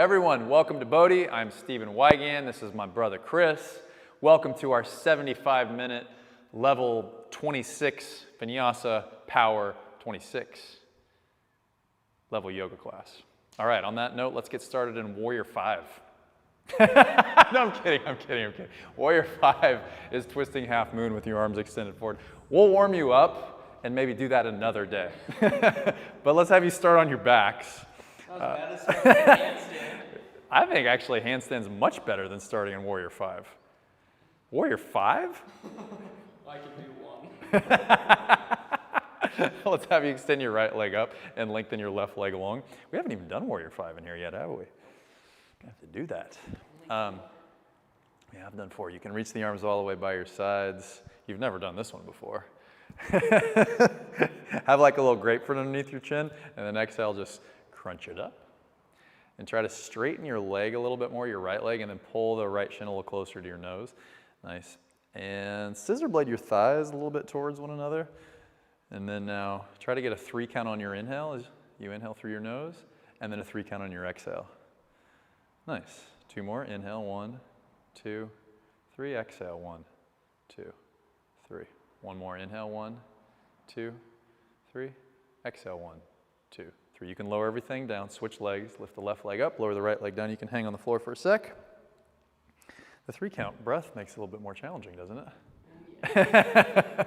Everyone, welcome to BODHI. I'm Stephen Weigand. This is my brother Chris. Welcome to our 75-minute level 26 Vinyasa Power 26 level yoga class. All right, on that note, let's get started in Warrior 5. No, I'm kidding. Warrior 5 is twisting half moon with your arms extended forward. We'll warm you up and maybe do that another day. But let's have you start on your backs. I think actually handstand's much better than starting in Warrior 5. Warrior 5? I can do one. Let's have you extend your right leg up and lengthen your left leg along. We haven't even done Warrior 5 in here yet, have we? We have to do that. Yeah, I've done 4. You can reach the arms all the way by your sides. You've never done this one before. Have like a little grapefruit underneath your chin, and then exhale, just crunch it up. And try to straighten your leg a little bit more, your right leg, and then pull the right shin a little closer to your nose. Nice. And scissor blade your thighs a little bit towards one another. And then now try to get a 3 count on your inhale as you inhale through your nose, and then a 3 count on your exhale. Nice. 2 more. Inhale, 1, 2, 3. Exhale, 1, 2, 3. 1 more. Inhale, 1, 2, 3. Exhale, 1, 2, 3. You can lower everything down, switch legs, lift the left leg up, lower the right leg down. You can hang on the floor for a sec. The 3 count breath makes it a little bit more challenging, doesn't it? Yeah.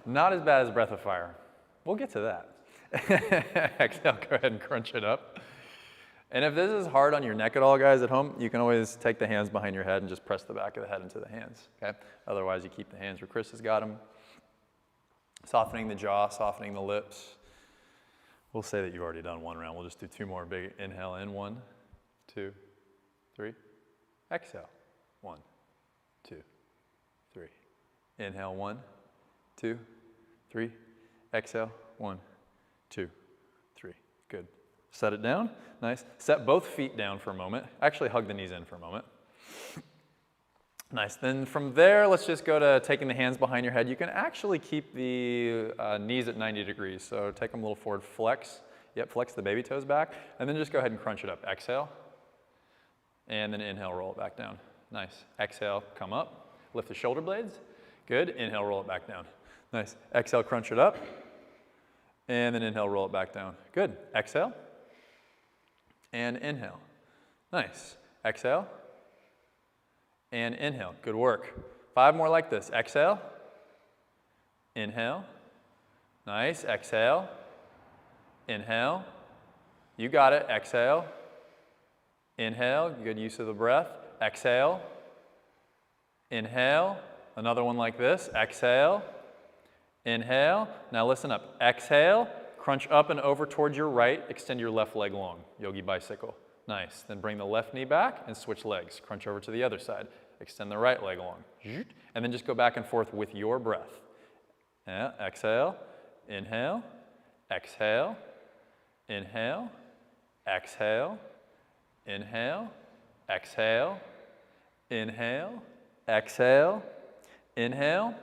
Not as bad as breath of fire. We'll get to that. Exhale, go ahead and crunch it up. And if this is hard on your neck at all, guys, at home, you can always take the hands behind your head and just press the back of the head into the hands, okay? Otherwise, you keep the hands where Chris has got them. Softening the jaw, softening the lips. We'll say that you've already done 1 round. We'll just do 2 more big inhale in. 1, 2, 3. Exhale. 1, 2, 3. Inhale. 1, 2, 3. Exhale. 1, 2, 3. Good. Set it down. Nice. Set both feet down for a moment. Actually, hug the knees in for a moment. Nice. Then from there, let's just go to taking the hands behind your head. You can actually keep the knees at 90 degrees. So take them a little forward, flex. Yep, flex the baby toes back. And then just go ahead and crunch it up. Exhale. And then inhale, roll it back down. Nice. Exhale, come up. Lift the shoulder blades. Good. Inhale, roll it back down. Nice. Exhale, crunch it up. And then inhale, roll it back down. Good. Exhale. And inhale. Nice. Exhale. And inhale. Good work. 5 more like this. Exhale. Inhale. Nice. Exhale. Inhale. You got it. Exhale. Inhale. Good use of the breath. Exhale. Inhale. Another one like this. Exhale. Inhale. Now listen up. Exhale. Crunch up and over towards your right. Extend your left leg long. Yogi bicycle. Nice. Then bring the left knee back and switch legs. Crunch over to the other side. Extend the right leg long. And then just go back and forth with your breath. Yeah. Exhale. Inhale. Exhale. Inhale. Exhale. Inhale. Exhale. Inhale. Exhale. Inhale.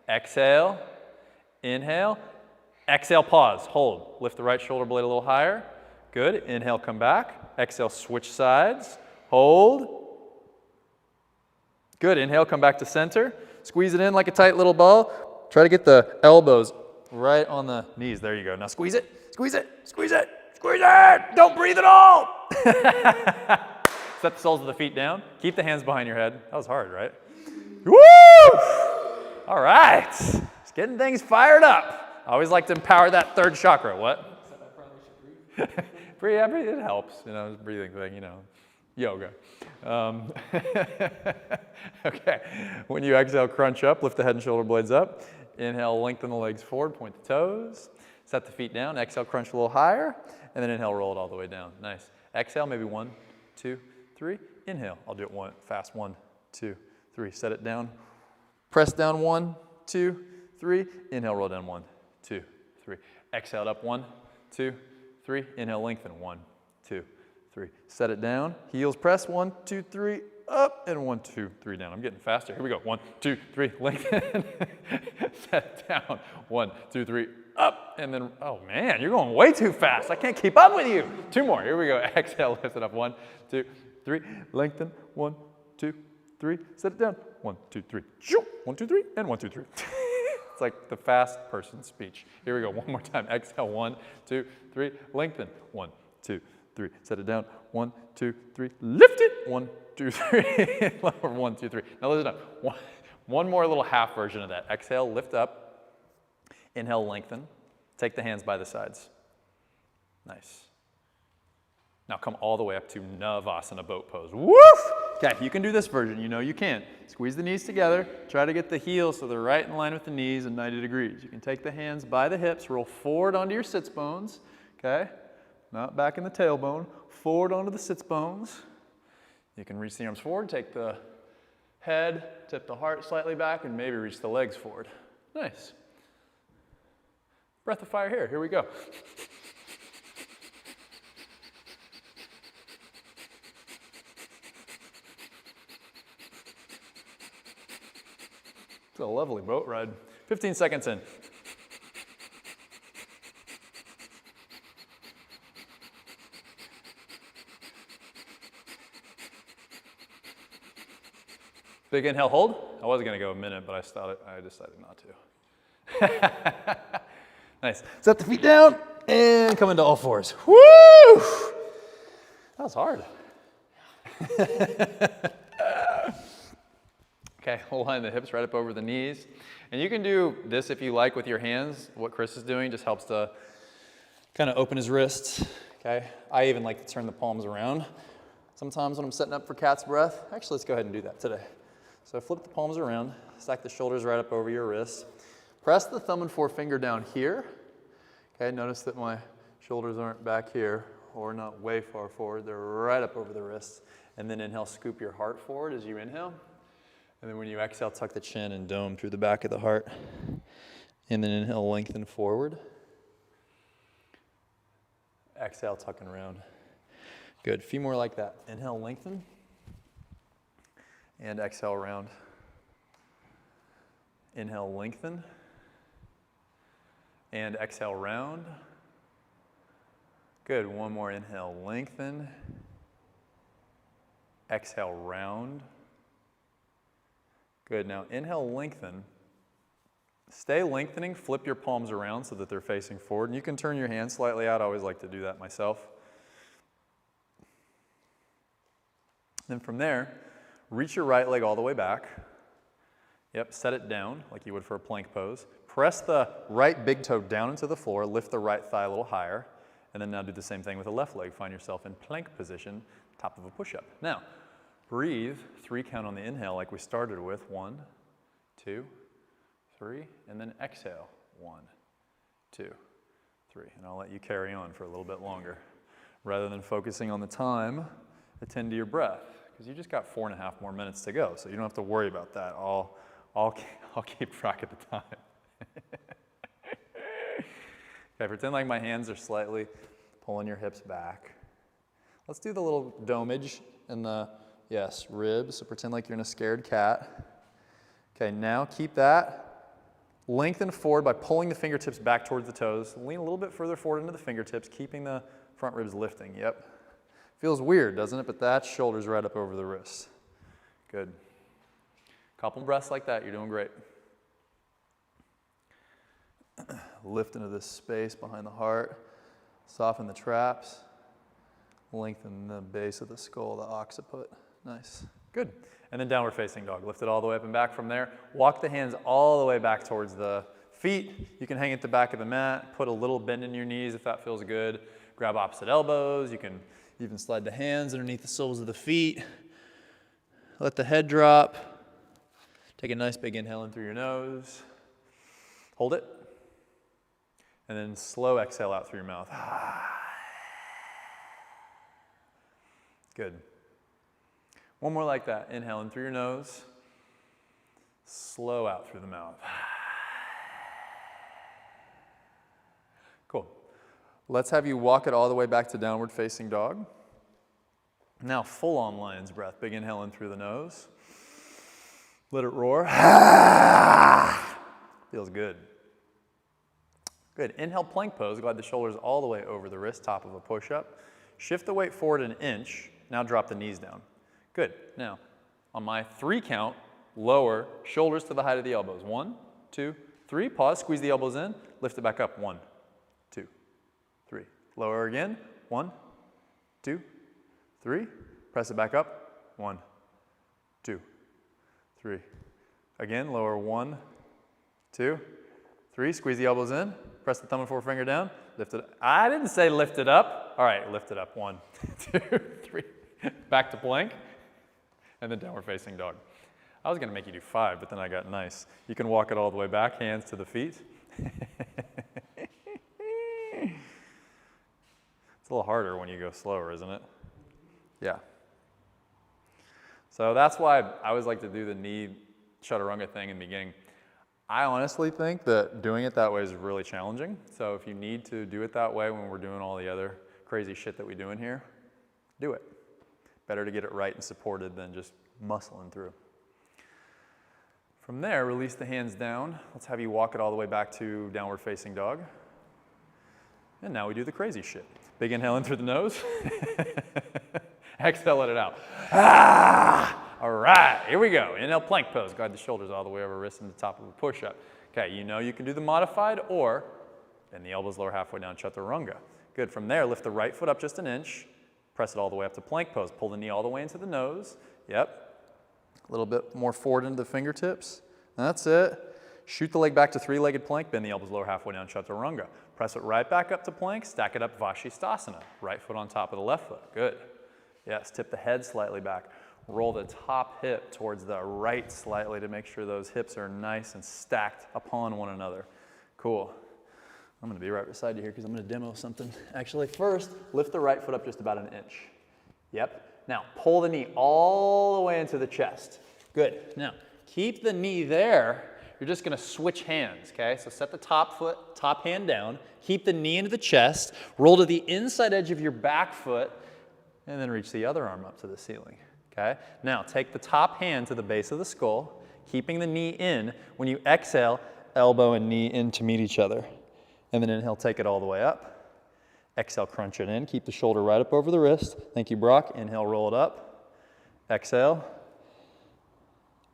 Exhale. Inhale. Exhale, pause, hold. Lift the right shoulder blade a little higher. Good. Inhale, come back. Exhale, switch sides. Hold. Good. Inhale, come back to center. Squeeze it in like a tight little ball. Try to get the elbows right on the knees. There you go. Now squeeze it, squeeze it, squeeze it, squeeze it. Don't breathe at all. Set the soles of the feet down. Keep the hands behind your head. That was hard, right? Woo! All right. Just getting things fired up. I always like to empower that 3rd chakra. What? Except I probably should breathe. Breathe, yeah, breathe, it helps. You know, it's a breathing thing, you know. Yoga. Okay. When you exhale, crunch up, lift the head and shoulder blades up. Inhale, lengthen the legs forward, point the toes. Set the feet down. Exhale, crunch a little higher. And then inhale, roll it all the way down. Nice. Exhale, maybe 1, 2, 3. Inhale. I'll do it fast. 1, 2, 3. Set it down. Press down. 1, 2, 3. Inhale, roll down. 1, 2, 3. Exhale up. 1, 2, 3. Inhale, lengthen. 1, 2, 3. Set it down. Heels press. 1, 2, 3. up, and 1, 2, 3, down. I'm getting faster. Here we go. 1, 2, 3, lengthen. Set down. 1, 2, 3, up, and then, oh man, you're going way too fast. I can't keep up with you. 2 more. Here we go. Exhale, lift it up. 1, 2, 3, lengthen. 1, 2, 3, set it down. 1, 2, 3, 1, 2, 3, and 1, 2, 3. It's like the fast person speech. Here we go. One more time. Exhale. 1, 2, 3, lengthen. 1, 2, 3, set it down. 1, 2, 3, lift it. 1, 2, 3, lower. 1, 2, 3. Now lift it up. One more little half version of that. Exhale, lift up. Inhale, lengthen. Take the hands by the sides. Nice. Now come all the way up to Navasana boat pose. Woof! Okay, you can do this version. You know you can. Squeeze the knees together. Try to get the heels so they're right in line with the knees at 90 degrees. You can take the hands by the hips, roll forward onto your sits bones. Okay? Not back in the tailbone. Forward onto the sits bones. You can reach the arms forward, take the head, tip the heart slightly back, and maybe reach the legs forward. Nice. Breath of fire here. Here we go. It's a lovely boat ride. 15 seconds in. Big inhale, hold. I was going to go a minute, but I decided not to. Nice. Set the feet down and come into all fours. Woo! That was hard. Okay, we'll line the hips right up over the knees. And you can do this if you like with your hands. What Chris is doing just helps to kind of open his wrists. Okay, I even like to turn the palms around sometimes when I'm setting up for cat's breath. Actually, let's go ahead and do that today. So flip the palms around, stack the shoulders right up over your wrists. Press the thumb and forefinger down here. Okay, notice that my shoulders aren't back here or not way far forward. They're right up over the wrists. And then inhale, scoop your heart forward as you inhale. And then when you exhale, tuck the chin and dome through the back of the heart. And then inhale, lengthen forward. Exhale, tuck and round. Good, a few more like that. Inhale, lengthen. And exhale, round. Inhale, lengthen. And exhale, round. Good, one more. Inhale, lengthen. Exhale, round. Good, now inhale, lengthen. Stay lengthening, flip your palms around so that they're facing forward. And you can turn your hands slightly out. I always like to do that myself. Then from there, reach your right leg all the way back. Yep, set it down like you would for a plank pose. Press the right big toe down into the floor, lift the right thigh a little higher, and then now do the same thing with the left leg. Find yourself in plank position, top of a push-up. Now, breathe, 3 count on the inhale like we started with. 1, 2, 3, and then exhale. 1, 2, 3. And I'll let you carry on for a little bit longer. Rather than focusing on the time, attend to your breath, because you just got 4.5 more minutes to go, so you don't have to worry about that. I'll keep track of the time. Okay, pretend like my hands are slightly pulling your hips back. Let's do the little domage and the, yes, ribs. So pretend like you're in a scared cat. Okay, now keep that. Lengthen forward by pulling the fingertips back towards the toes. Lean a little bit further forward into the fingertips, keeping the front ribs lifting. Yep. Feels weird, doesn't it? But that's shoulders right up over the wrists. Good. Couple breaths like that, you're doing great. Lift into this space behind the heart. Soften the traps. Lengthen the base of the skull, the occiput. Nice. Good. And then downward facing dog. Lift it all the way up and back from there. Walk the hands all the way back towards the feet. You can hang at the back of the mat. Put a little bend in your knees if that feels good. Grab opposite elbows. You can even slide the hands underneath the soles of the feet. Let the head drop. Take a nice big inhale in through your nose. Hold it. And then slow exhale out through your mouth. Good. One more like that. Inhale in through your nose. Slow out through the mouth. Cool. Let's have you walk it all the way back to downward facing dog. Now full on lion's breath. Big inhale in through the nose. Let it roar. Feels good. Good. Inhale, plank pose. Glide the shoulders all the way over the wrist, top of a push-up. Shift the weight forward an inch. Now drop the knees down. Good. Now, on my 3 count, lower, shoulders to the height of the elbows. 1, 2, 3. Pause, squeeze the elbows in. Lift it back up. 1, 2, 3. Lower again. 1, 2, 3. Press it back up. 1, 2, 3. Again, lower. 1, 2, 3. Squeeze the elbows in. Press the thumb and forefinger down. Lift it up. I didn't say lift it up. All right, lift it up. 1, 2, 3. Back to plank. And then downward facing dog. I was going to make you do 5, but then I got nice. You can walk it all the way back, hands to the feet. It's a little harder when you go slower, isn't it? Yeah. So that's why I always like to do the knee chaturanga thing in the beginning. I honestly think that doing it that way is really challenging. So if you need to do it that way when we're doing all the other crazy shit that we do in here, do it. Better to get it right and supported than just muscling through. From there, release the hands down. Let's have you walk it all the way back to downward facing dog. And now we do the crazy shit. Big inhale in through the nose. Exhale, let it out. All right, here we go. Inhale, plank pose. Glide the shoulders all the way over wrist and the top of a push-up. Okay, you know you can do the modified or bend the elbows lower halfway down, chaturanga. Good. From there, lift the right foot up just an inch. Press it all the way up to plank pose. Pull the knee all the way into the nose. Yep. A little bit more forward into the fingertips. That's it. Shoot the leg back to 3-legged plank. Bend the elbows lower halfway down, chaturanga. Press it right back up to plank. Stack it up, Vashisthasana. Right foot on top of the left foot. Good. Yes, tip the head slightly back. Roll the top hip towards the right slightly to make sure those hips are nice and stacked upon one another. Cool. I'm going to be right beside you here because I'm going to demo something. Actually, first, lift the right foot up just about an inch. Yep. Now, pull the knee all the way into the chest. Good. Now, keep the knee there. You're just going to switch hands, okay? So set the top hand down. Keep the knee into the chest. Roll to the inside edge of your back foot, and then reach the other arm up to the ceiling, okay? Now, take the top hand to the base of the skull, keeping the knee in. When you exhale, elbow and knee in to meet each other. And then inhale, take it all the way up. Exhale, crunch it in. Keep the shoulder right up over the wrist. Thank you, Brock. Inhale, roll it up. Exhale.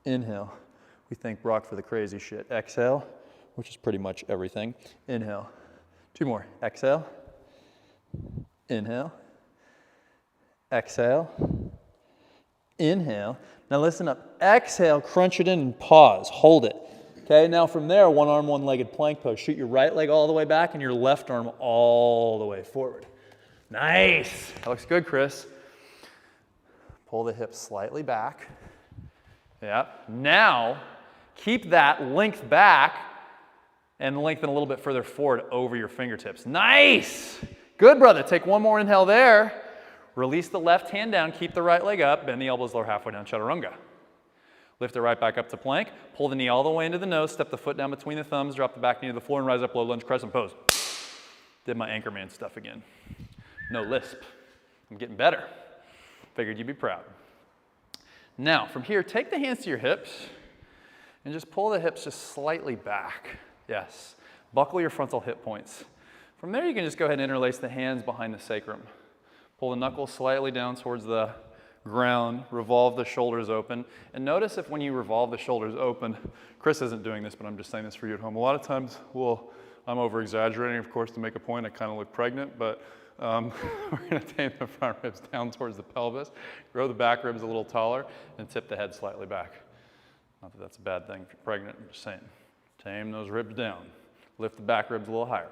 Inhale. We thank Brock for the crazy shit. Exhale, which is pretty much everything. Inhale. 2 more. Exhale. Inhale. Exhale. Inhale. Now listen up. Exhale, crunch it in and pause. Hold it. Okay, now from there, one arm, one-legged plank pose. Shoot your right leg all the way back and your left arm all the way forward. Nice. That looks good, Chris. Pull the hips slightly back. Yeah. Now, keep that length back and lengthen a little bit further forward over your fingertips. Nice. Good, brother. Take one more inhale there. Release the left hand down. Keep the right leg up. Bend the elbows lower halfway down, chaturanga. Lift it right back up to plank. Pull the knee all the way into the nose. Step the foot down between the thumbs. Drop the back knee to the floor and rise up, low lunge crescent pose. Did my Anchorman stuff again. No lisp. I'm getting better. Figured you'd be proud. Now, from here, take the hands to your hips and just pull the hips just slightly back. Yes. Buckle your frontal hip points. From there, you can just go ahead and interlace the hands behind the sacrum. Pull the knuckles slightly down towards the ground, revolve the shoulders open. And notice if when you revolve the shoulders open, Chris isn't doing this, but I'm just saying this for you at home. A lot of times, I'm over-exaggerating, of course, to make a point. I kind of look pregnant, but we're going to tame the front ribs down towards the pelvis, grow the back ribs a little taller, and tip the head slightly back. Not that that's a bad thing if you're pregnant, I'm just saying. Tame those ribs down. Lift the back ribs a little higher.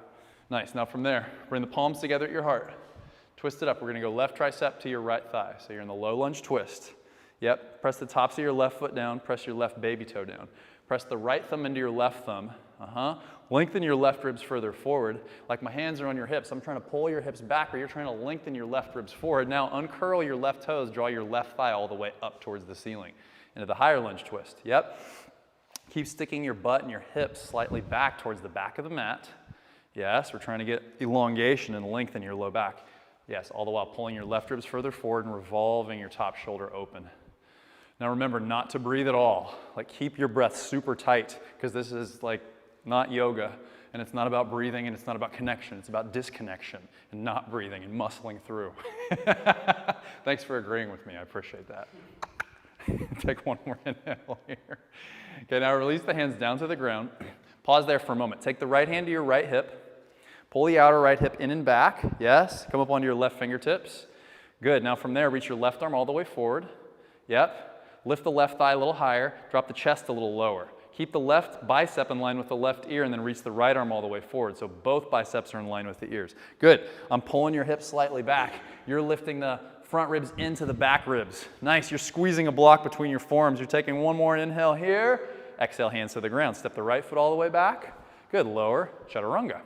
Nice. Now from there, bring the palms together at your heart. Twist it up. We're going to go left tricep to your right thigh. So you're in the low lunge twist. Yep. Press the tops of your left foot down. Press your left baby toe down. Press the right thumb into your left thumb. Lengthen your left ribs further forward. Like my hands are on your hips. I'm trying to pull your hips back, or you're trying to lengthen your left ribs forward. Now uncurl your left toes. Draw your left thigh all the way up towards the ceiling. Into the higher lunge twist. Yep. Keep sticking your butt and your hips slightly back towards the back of the mat. Yes, we're trying to get elongation and lengthen your low back. Yes, all the while pulling your left ribs further forward and revolving your top shoulder open. Now remember not to breathe at all. Like keep your breath super tight because this is like not yoga and it's not about breathing and it's not about connection. It's about disconnection and not breathing and muscling through. Thanks for agreeing with me. I appreciate that. Take one more inhale here. Okay, now release the hands down to the ground. Pause there for a moment. Take the right hand to your right hip. Pull the outer right hip in and back. Yes. Come up onto your left fingertips. Good. Now from there, reach your left arm all the way forward. Yep. Lift the left thigh a little higher. Drop the chest a little lower. Keep the left bicep in line with the left ear and then reach the right arm all the way forward. So both biceps are in line with the ears. Good. I'm pulling your hips slightly back. You're lifting the front ribs into the back ribs. Nice. You're squeezing a block between your forearms. You're taking one more inhale here. Exhale, hands to the ground. Step the right foot all the way back. Good. Lower. Chaturanga.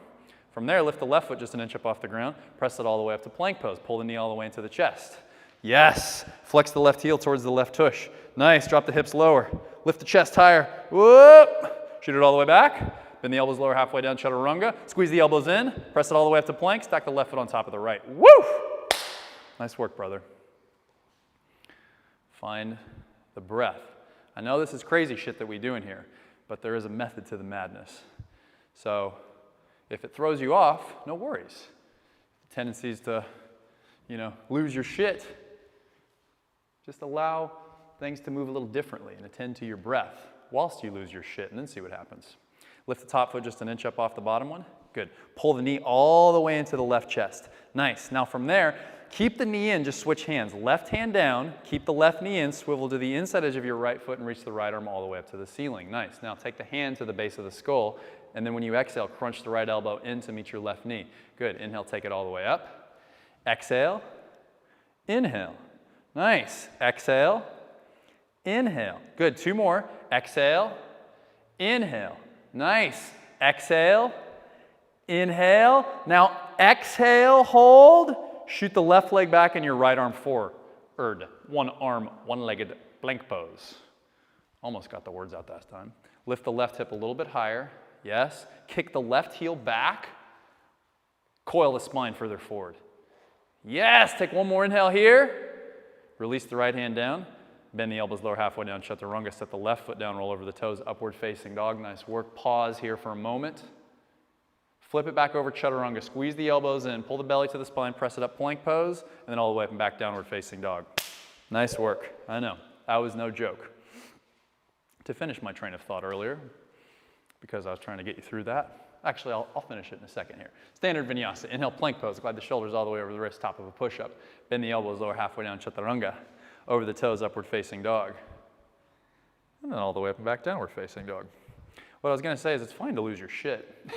From there, lift the left foot just an inch up off the ground. Press it all the way up to plank pose. Pull the knee all the way into the chest. Yes. Flex the left heel towards the left tush. Nice. Drop the hips lower. Lift the chest higher. Whoop. Shoot it all the way back. Bend the elbows lower halfway down, chaturanga. Squeeze the elbows in. Press it all the way up to plank. Stack the left foot on top of the right. Woo! Nice work, brother. Find the breath. I know this is crazy shit that we do in here, but there is a method to the madness. So if it throws you off, no worries. The tendency is to, lose your shit. Just allow things to move a little differently and attend to your breath whilst you lose your shit and then see what happens. Lift the top foot just an inch up off the bottom one. Good. Pull the knee all the way into the left chest. Nice. Now from there, keep the knee in, just switch hands. Left hand down, keep the left knee in, swivel to the inside edge of your right foot and reach the right arm all the way up to the ceiling. Nice. Now take the hand to the base of the skull. And then when you exhale, crunch the right elbow in to meet your left knee. Good. Inhale, take it all the way up. Exhale. Inhale. Nice. Exhale. Inhale. Good. Two more. Exhale. Inhale. Nice. Exhale. Inhale. Now exhale, hold. Shoot the left leg back and your right arm forward. One arm, one-legged plank pose. Almost got the words out that time. Lift the left hip a little bit higher. Yes. Kick the left heel back. Coil the spine further forward. Yes. Take one more inhale here. Release the right hand down. Bend the elbows lower halfway down, chaturanga. Set the left foot down, roll over the toes, upward facing dog. Nice work. Pause here for a moment. Flip it back over, chaturanga. Squeeze the elbows in, pull the belly to the spine, press it up, plank pose, and then all the way up and back, downward facing dog. Nice work. I know. That was no joke. To finish my train of thought earlier, because I was trying to get you through that. Actually, I'll finish it in a second here. Standard vinyasa. Inhale, plank pose. Glide the shoulders all the way over the wrist, top of a push-up. Bend the elbows lower halfway down, chaturanga. Over the toes, upward facing dog. And then all the way up and back, downward facing dog. What I was going to say is it's fine to lose your shit.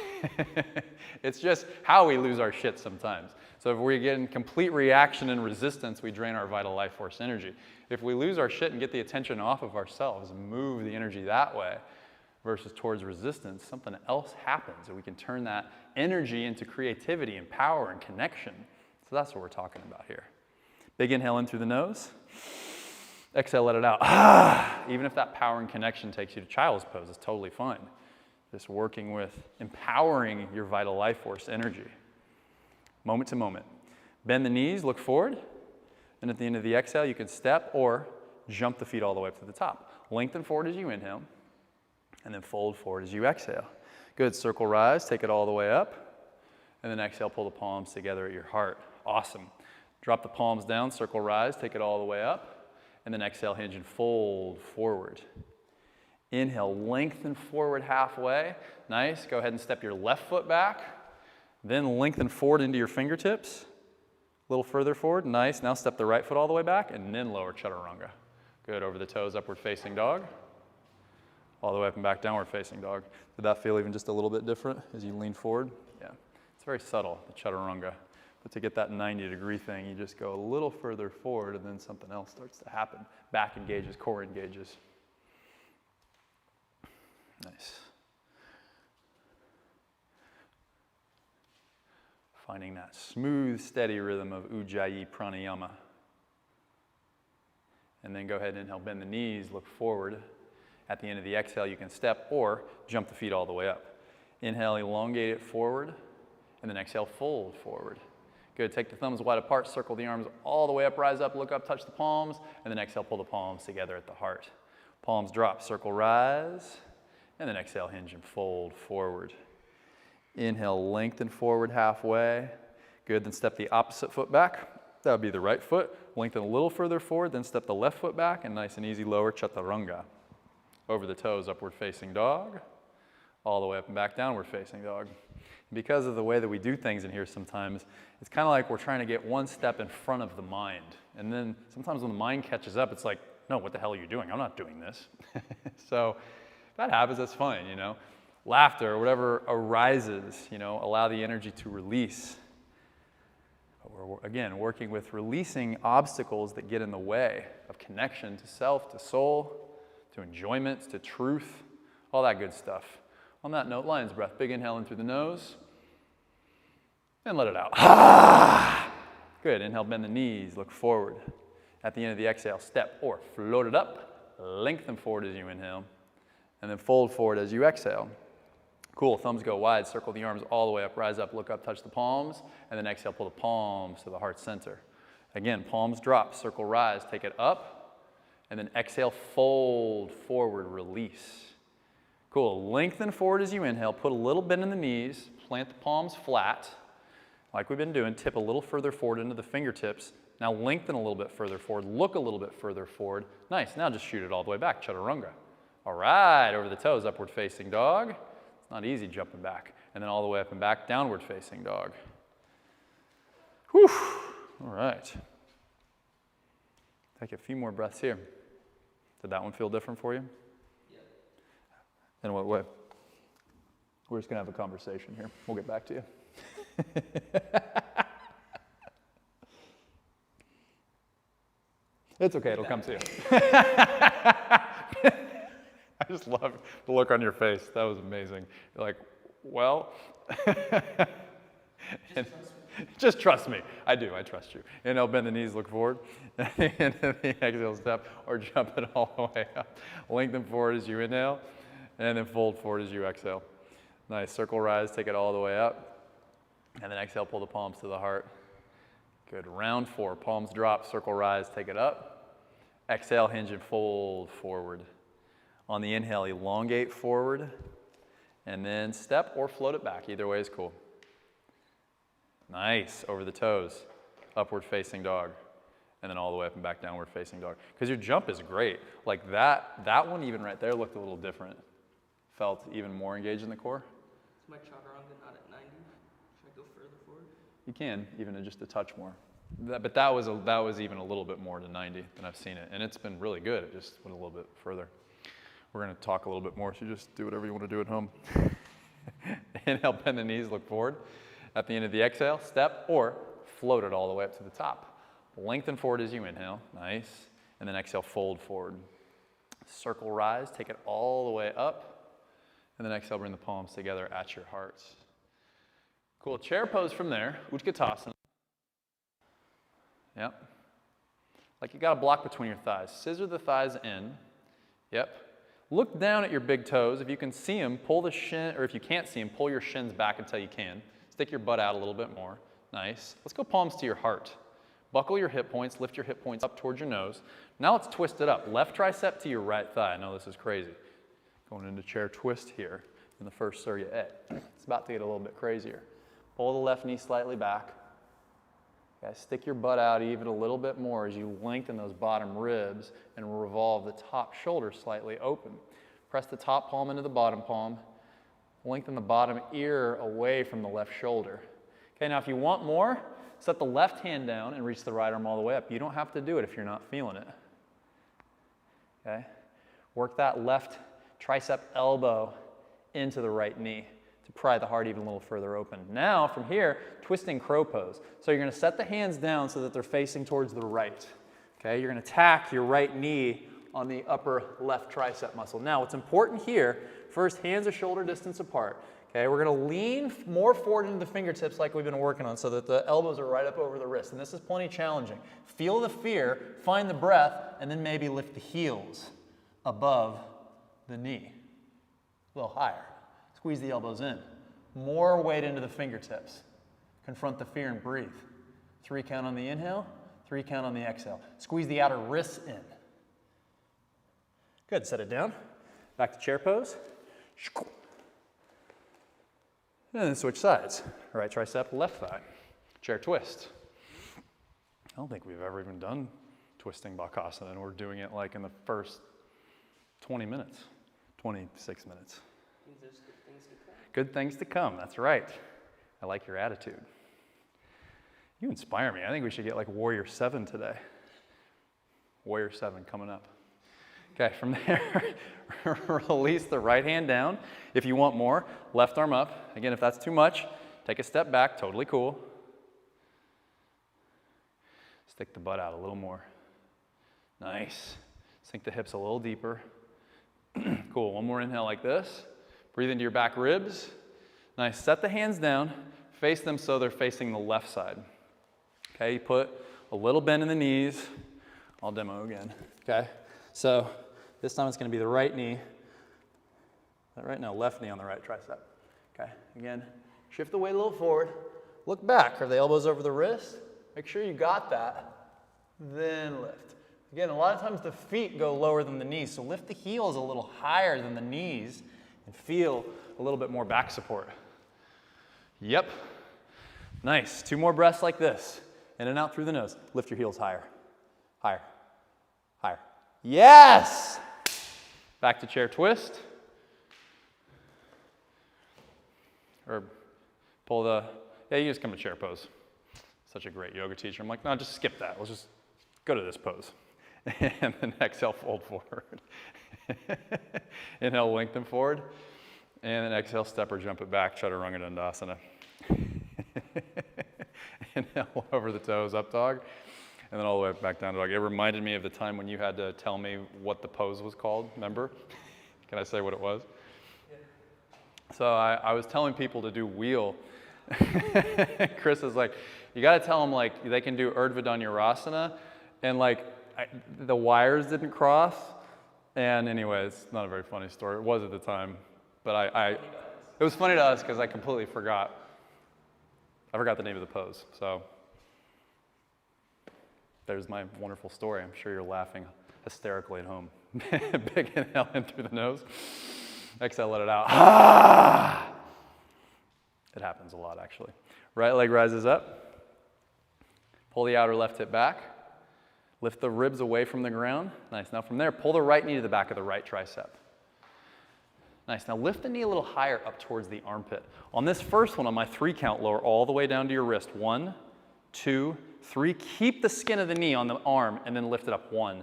It's just how we lose our shit sometimes. So if we get in complete reaction and resistance, we drain our vital life force energy. If we lose our shit and get the attention off of ourselves and move the energy that way versus towards resistance, something else happens and we can turn that energy into creativity and power and connection. So that's what we're talking about here. Big inhale in through the nose. Exhale, let it out. Even if that power and connection takes you to child's pose, it's totally fine. Just working with empowering your vital life force energy. Moment to moment. Bend the knees, look forward. And at the end of the exhale, you can step or jump the feet all the way up to the top. Lengthen forward as you inhale. And then fold forward as you exhale. Good. Circle rise. Take it all the way up. And then exhale, pull the palms together at your heart. Awesome. Drop the palms down. Circle rise. Take it all the way up. And then exhale, hinge and fold forward. Inhale, lengthen forward halfway. Nice. Go ahead and step your left foot back. Then lengthen forward into your fingertips. A little further forward. Nice. Now step the right foot all the way back and then lower chaturanga. Good. Over the toes, upward facing dog. All the way up and back, downward facing dog. Did that feel even just a little bit different as you lean forward? Yeah. It's very subtle, the chaturanga. But to get that 90-degree thing, you just go a little further forward and then something else starts to happen. Back engages, core engages. Nice. Finding that smooth, steady rhythm of Ujjayi pranayama. And then go ahead and inhale, bend the knees, look forward. At the end of the exhale, you can step or jump the feet all the way up. Inhale, elongate it forward. And then exhale, fold forward. Good, take the thumbs wide apart, circle the arms all the way up, rise up, look up, touch the palms, and then exhale, pull the palms together at the heart. Palms drop, circle, rise, and then exhale, hinge and fold forward. Inhale, lengthen forward halfway. Good, then step the opposite foot back. That would be the right foot. Lengthen a little further forward, then step the left foot back, and nice and easy lower chaturanga. Over the toes, upward facing dog. All the way up and back, downward facing dog. Because of the way that we do things in here sometimes, it's kind of like we're trying to get one step in front of the mind. And then sometimes when the mind catches up, it's like, no, what the hell are you doing? I'm not doing this. So if that happens, that's fine, you know. Laughter, whatever arises, you know, allow the energy to release. We're, again, working with releasing obstacles that get in the way of connection to self, to soul, to enjoyment, to truth, all that good stuff. On that note, lion's breath. Big inhale in through the nose, and let it out. Good, inhale, bend the knees, look forward. At the end of the exhale, step or float it up, lengthen forward as you inhale, and then fold forward as you exhale. Cool, thumbs go wide, circle the arms all the way up, rise up, look up, touch the palms, and then exhale, pull the palms to the heart center. Again, palms drop, circle, rise, take it up, and then exhale, fold forward, release. Cool, lengthen forward as you inhale, put a little bend in the knees, plant the palms flat, like we've been doing, tip a little further forward into the fingertips. Now lengthen a little bit further forward, look a little bit further forward. Nice, now just shoot it all the way back, chaturanga. All right, over the toes, upward facing dog. Not easy jumping back. And then all the way up and back, downward facing dog. Whew. All right. Take a few more breaths here. Did that one feel different for you? Yeah. In what way? We're just going to have a conversation here. We'll get back to you. It's okay, it'll come to you. I just love the look on your face. That was amazing. You're like, well, just trust me. I do, I trust you. Inhale, bend the knees, look forward. And the exhale, step or jump it all the way up. Lengthen forward as you inhale, and then fold forward as you exhale. Nice, circle rise, take it all the way up. And then exhale, pull the palms to the heart. Good, round 4, palms drop, circle rise, take it up. Exhale, hinge and fold forward. On the inhale, elongate forward, and then step or float it back. Either way is cool. Nice, over the toes, upward facing dog, and then all the way up and back, downward facing dog. Because your jump is great. Like that one even right there looked a little different. Felt even more engaged in the core. Is my chaturanga not at 90? Should I go further forward? You can, even just a touch more. But that was even a little bit more to 90 than I've seen it. And it's been really good. It just went a little bit further. We're going to talk a little bit more, so you just do whatever you want to do at home. Inhale, bend the knees, look forward. At the end of the exhale, step or float it all the way up to the top. Lengthen forward as you inhale. Nice. And then exhale, fold forward. Circle rise, take it all the way up. And then exhale, bring the palms together at your hearts. Cool, chair pose from there, Utkatasana. Yep. Like you got a block between your thighs. Scissor the thighs in. Yep. Look down at your big toes. If you can see them, pull the shin, or if you can't see them, pull your shins back until you can. Stick your butt out a little bit more. Nice. Let's go palms to your heart. Buckle your hip points, lift your hip points up towards your nose. Now let's twist it up. Left tricep to your right thigh. I know this is crazy. Going into chair twist here in the first Surya Et. It's about to get a little bit crazier. Pull the left knee slightly back. Okay, stick your butt out even a little bit more as you lengthen those bottom ribs and revolve the top shoulder slightly open. Press the top palm into the bottom palm. Lengthen the bottom ear away from the left shoulder. Okay, now if you want more, set the left hand down and reach the right arm all the way up. You don't have to do it if you're not feeling it. Okay? Work that left tricep elbow into the right knee to pry the heart even a little further open. Now, from here, twisting crow pose. So you're going to set the hands down so that they're facing towards the right. Okay? You're going to tack your right knee on the upper left tricep muscle. Now, what's important here, first, hands are shoulder distance apart. Okay? We're going to lean more forward into the fingertips like we've been working on so that the elbows are right up over the wrist. And this is plenty challenging. Feel the fear, find the breath, and then maybe lift the heels above the knee. A little higher. Squeeze the elbows in. More weight into the fingertips. Confront the fear and breathe. 3 count on the inhale, 3 count on the exhale. Squeeze the outer wrists in. Good, set it down. Back to chair pose. And then switch sides. Right tricep, left thigh. Chair twist. I don't think we've ever even done twisting Bakasana, and we're doing it like in the first 20 minutes, 26 minutes. Means there's good things to come. Good things to come, that's right. I like your attitude. You inspire me. I think we should get like Warrior 7 today. Warrior 7 coming up. Okay, from there, release the right hand down. If you want more, left arm up. Again, if that's too much, take a step back, totally cool. Stick the butt out a little more. Nice. Sink the hips a little deeper. Cool, one more inhale like this. Breathe into your back ribs. Nice, set the hands down, face them so they're facing the left side. Okay, you put a little bend in the knees. I'll demo again. Okay, so this time it's gonna be the right knee. Right now, left knee on the right tricep. Okay, again, shift the weight a little forward. Look back, curve the elbows over the wrist. Make sure you got that, then lift. Again, a lot of times the feet go lower than the knees, so lift the heels a little higher than the knees and feel a little bit more back support. Yep. Nice. 2 more breaths like this. In and out through the nose. Lift your heels higher. Higher. Higher. Yes! Back to chair twist. Or pull the, yeah, you just come to chair pose. Such a great yoga teacher. I'm like, no, just skip that. Let's just go to this pose. And then exhale, fold forward. Inhale, lengthen forward. And then exhale, step or jump it back, Chaturanga Dandasana. Inhale over the toes, up dog. And then all the way back down to dog. It reminded me of the time when you had to tell me what the pose was called, remember? Can I say what it was? Yeah. So I was telling people to do wheel. Chris is like, you got to tell them like they can do Urdhva Dhanurasana, and like the wires didn't cross. And anyway, it's not a very funny story. It was at the time, but it was funny to us because I completely forgot. I forgot the name of the pose. So there's my wonderful story. I'm sure you're laughing hysterically at home. Big inhale in through the nose. Exhale, let it out. Ah! It happens a lot, actually. Right leg rises up. Pull the outer left hip back. Lift the ribs away from the ground. Nice. Now from there, pull the right knee to the back of the right tricep. Nice. Now lift the knee a little higher up towards the armpit. On this first one, on my 3 count, lower all the way down to your wrist. 1, 2, 3. Keep the skin of the knee on the arm and then lift it up. 1,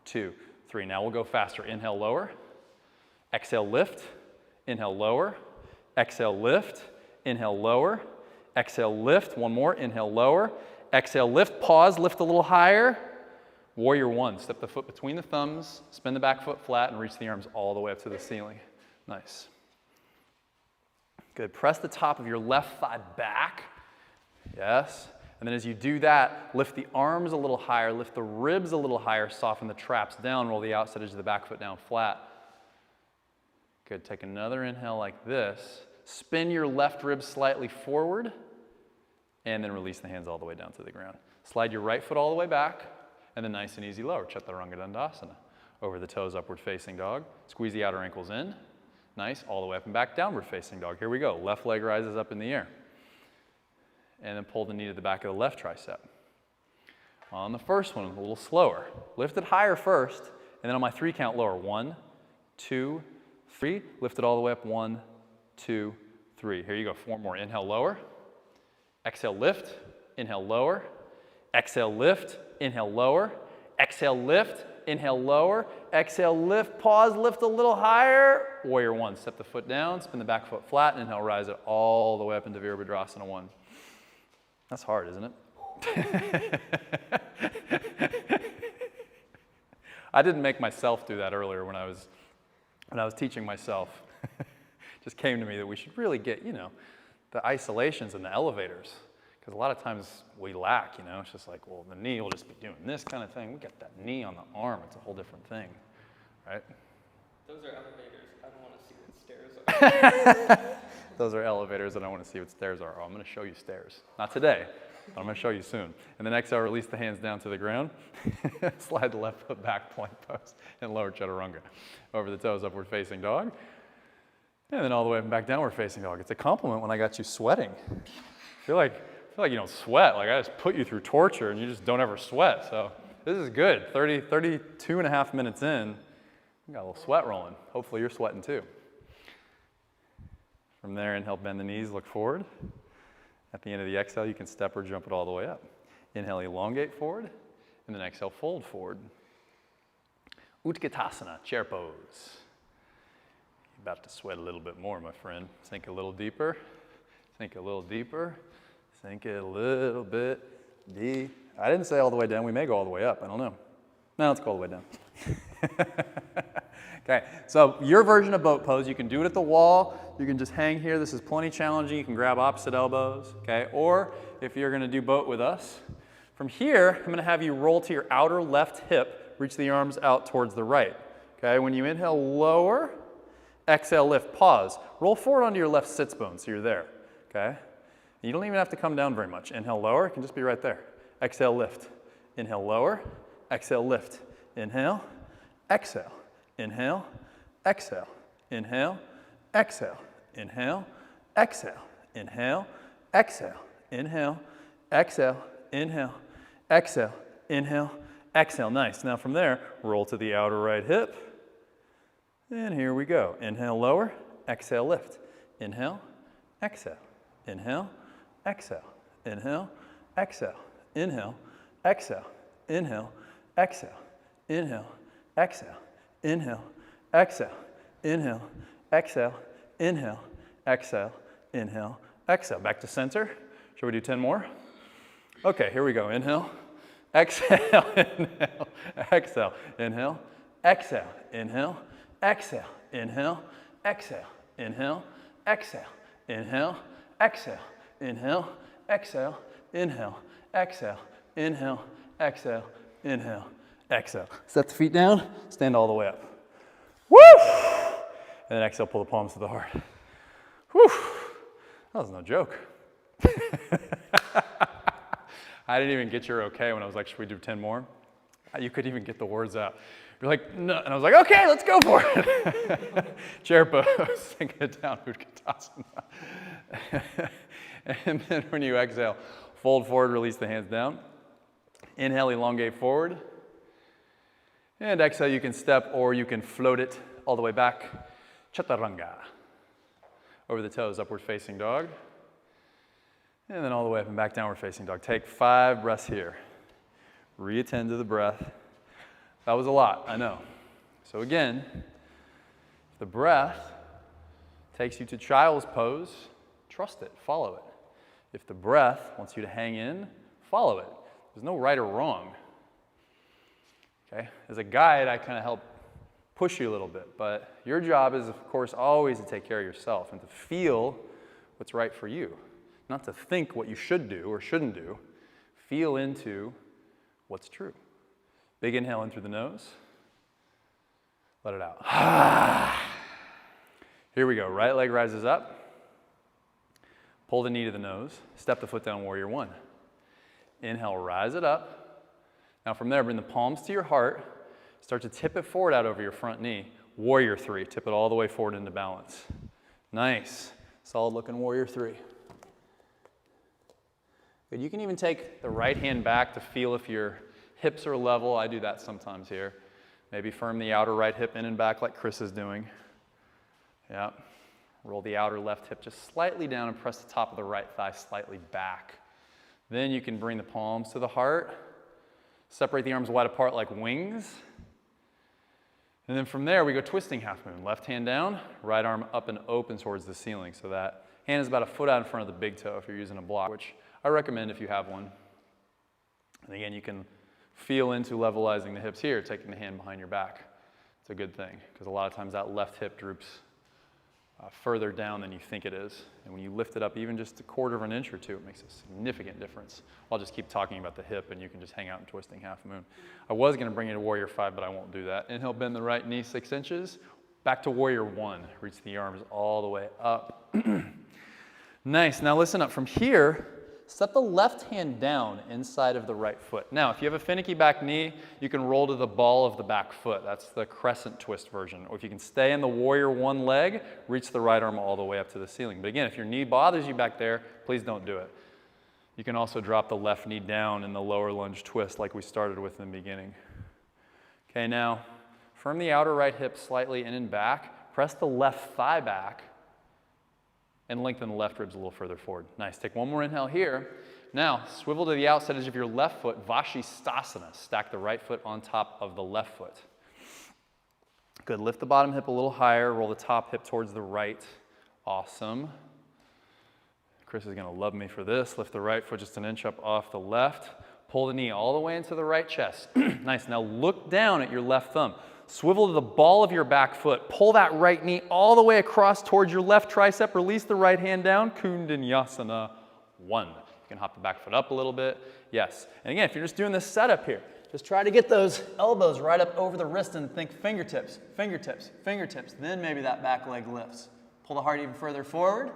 2, 3. Now we'll go faster. Inhale, lower. Exhale, lift. Inhale, lower. Exhale, lift. Inhale, lower. Exhale, lift. One more. Inhale, lower. Exhale, lift. Pause. Lift a little higher. Warrior 1. Step the foot between the thumbs. Spin the back foot flat and reach the arms all the way up to the ceiling. Nice. Good. Press the top of your left thigh back. Yes. And then as you do that, lift the arms a little higher. Lift the ribs a little higher. Soften the traps down. Roll the outside edge of the back foot down flat. Good. Take another inhale like this. Spin your left rib slightly forward, and then release the hands all the way down to the ground. Slide your right foot all the way back, and then nice and easy lower. Chaturanga Dandasana. Over the toes, upward facing dog. Squeeze the outer ankles in. Nice. All the way up and back, downward facing dog. Here we go. Left leg rises up in the air. And then pull the knee to the back of the left tricep. On the first one, a little slower. Lift it higher first, and then on my 3 count, lower. 1, 2, 3. Lift it all the way up. 1, 2, 3. Here you go. 4 more. Inhale, lower. Exhale, lift. Inhale, lower. Exhale, lift. Inhale, lower. Exhale, lift. Inhale, lower. Exhale, lift. Pause. Lift a little higher. Warrior 1. Step the foot down. Spin the back foot flat. Inhale, rise it all the way up into Virabhadrasana 1. That's hard, isn't it? I didn't make myself do that earlier when I was teaching myself. Just came to me that we should really get, the isolations and the elevators. Because a lot of times we lack, It's just like, well, the knee will just be doing this kind of thing. We got that knee on the arm. It's a whole different thing, right? Those are elevators. I don't want to see what stairs are. Those are elevators, and I want to see what stairs are. Oh, I'm going to show you stairs. Not today. I'm gonna show you soon. And then exhale, release the hands down to the ground. Slide the left foot back, plank pose, and lower chaturanga. Over the toes, upward facing dog. And then all the way back, downward facing dog. It's a compliment when I got you sweating. I feel like you don't sweat. Like I just put you through torture and you just don't ever sweat. So this is good. 32 and a half minutes in, we got a little sweat rolling. Hopefully you're sweating too. From there, inhale, bend the knees, look forward. At the end of the exhale, you can step or jump it all the way up. Inhale, elongate forward, and then exhale, fold forward. Utkatasana, chair pose. You're about to sweat a little bit more, my friend. Sink a little deeper, sink a little deeper, sink it a little bit deep. I didn't say all the way down. We may go all the way up. I don't know. No, let's go all the way down. Okay, so your version of boat pose, you can do it at the wall. You can just hang here. This is plenty challenging. You can grab opposite elbows, okay? Or if you're gonna do boat with us, from here, I'm gonna have you roll to your outer left hip, reach the arms out towards the right, okay? When you inhale, lower, exhale, lift, pause. Roll forward onto your left sits bone so you're there, okay? You don't even have to come down very much. Inhale, lower, it can just be right there. Exhale, lift. Inhale, lower, exhale, lift. Inhale, exhale. Inhale, exhale, inhale, exhale, inhale, exhale, inhale, exhale, inhale, exhale, inhale, exhale, inhale, exhale. Nice. Now from there, roll to the outer right hip. And here we go. Inhale, lower, exhale, lift. Inhale, exhale, inhale, exhale, inhale, exhale, inhale, exhale, inhale, exhale, inhale, exhale. Inhale, exhale, inhale, exhale, inhale, exhale, inhale, exhale. Back to center. Shall we do 10 more? Okay, here we go. Inhale, exhale, inhale, exhale, inhale, exhale, inhale, exhale, inhale, exhale, inhale, exhale, inhale, exhale, inhale, exhale, inhale, exhale, inhale, exhale, inhale, exhale. Set the feet down, stand all the way up. Woo! And then exhale, pull the palms to the heart. Whew! That was no joke. I didn't even get your okay when I was like, should we do 10 more? You couldn't even get the words out. You're like, no. And I was like, okay, let's go for it. Chair pose, sink it down, Utkatasana. And then when you exhale, fold forward, release the hands down. Inhale, elongate forward. And exhale, you can step or you can float it all the way back. Chaturanga. Over the toes, upward facing dog. And then all the way up and back, downward facing dog. Take 5 breaths here. Reattend to the breath. That was a lot, I know. So again, if the breath takes you to child's pose, trust it, follow it. If the breath wants you to hang in, follow it. There's no right or wrong. Okay? As a guide, I kind of help push you a little bit, but your job is, of course, always to take care of yourself and to feel what's right for you. Not to think what you should do or shouldn't do. Feel into what's true. Big inhale in through the nose. Let it out. Here we go. Right leg rises up. Pull the knee to the nose. Step the foot down, warrior one. Inhale, rise it up. Now from there, bring the palms to your heart. Start to tip it forward out over your front knee. Warrior three. Tip it all the way forward into balance. Nice. Solid looking warrior three. Good. You can even take the right hand back to feel if your hips are level. I do that sometimes here. Maybe firm the outer right hip in and back like Chris is doing. Yeah. Roll the outer left hip just slightly down and press the top of the right thigh slightly back. Then you can bring the palms to the heart. Separate the arms wide apart like wings. And then from there, we go twisting half moon. Left hand down, right arm up and open towards the ceiling. So that hand is about a foot out in front of the big toe if you're using a block, which I recommend if you have one. And again, you can feel into levelizing the hips here, taking the hand behind your back. It's a good thing, because a lot of times that left hip droops further down than you think it is. And when you lift it up even just a quarter of an inch or two, it makes a significant difference. I'll just keep talking about the hip and you can just hang out in twisting half moon. I was gonna bring you to warrior five, but I won't do that. Inhale, bend the right knee 6 inches. Back to warrior one. Reach the arms all the way up. Nice, now listen up. From here, Set the left hand down inside of the right foot. Now, if you have a finicky back knee, you can roll to the ball of the back foot. That's the crescent twist version. Or if you can stay in the warrior one leg, reach the right arm all the way up to the ceiling. But again, if your knee bothers you back there, please don't do it. You can also drop the left knee down in the lower lunge twist like we started with in the beginning. Okay, now, firm the outer right hip slightly in and back. Press the left thigh back and lengthen the left ribs a little further forward. Nice. Take one more inhale here. Now, swivel to the outside edge of your left foot, Vashisthasana. Stack the right foot on top of the left foot. Good. Lift the bottom hip a little higher. Roll the top hip towards the right. Awesome. Chris is going to love me for this. Lift the right foot just an inch up off the left. Pull the knee all the way into the right chest. Nice. Now look down at your left thumb. Swivel to the ball of your back foot. Pull that right knee all the way across towards your left tricep. Release the right hand down. Kundanyasana 1. You can hop the back foot up a little bit. Yes. And again, if you're just doing this setup here, just try to get those elbows right up over the wrist and think fingertips, fingertips, fingertips. Then maybe that back leg lifts. Pull the heart even further forward.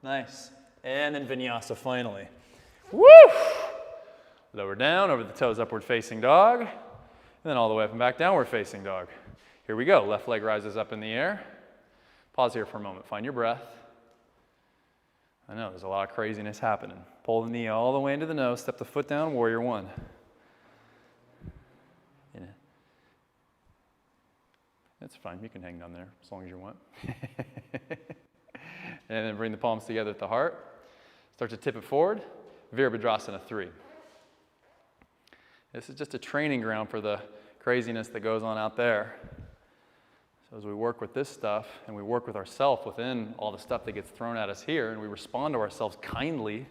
Nice. And then vinyasa finally. Woo! Lower down, over the toes, upward facing dog. And then all the way up and back, downward facing dog. Here we go. Left leg rises up in the air. Pause here for a moment. Find your breath. I know there's a lot of craziness happening. Pull the knee all the way into the nose. Step the foot down, warrior one. That's fine. You can hang down there as long as you want. And then bring the palms together at the heart. Start to tip it forward. Virabhadrasana 3. This is just a training ground for the craziness that goes on out there. So as we work with this stuff and we work with ourselves within all the stuff that gets thrown at us here and we respond to ourselves kindly,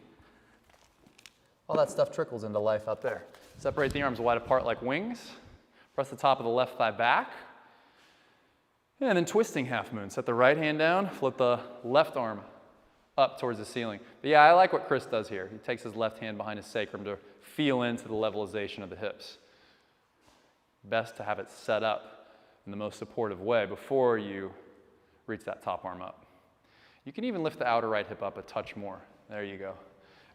all that stuff trickles into life out there. Separate the arms wide apart like wings. Press the top of the left thigh back. And then twisting half moon. Set the right hand down, flip the left arm up towards the ceiling. But yeah, I like what Chris does here. He takes his left hand behind his sacrum to feel into the levelization of the hips. Best to have it set up in the most supportive way before you reach that top arm up. You can even lift the outer right hip up a touch more. There you go.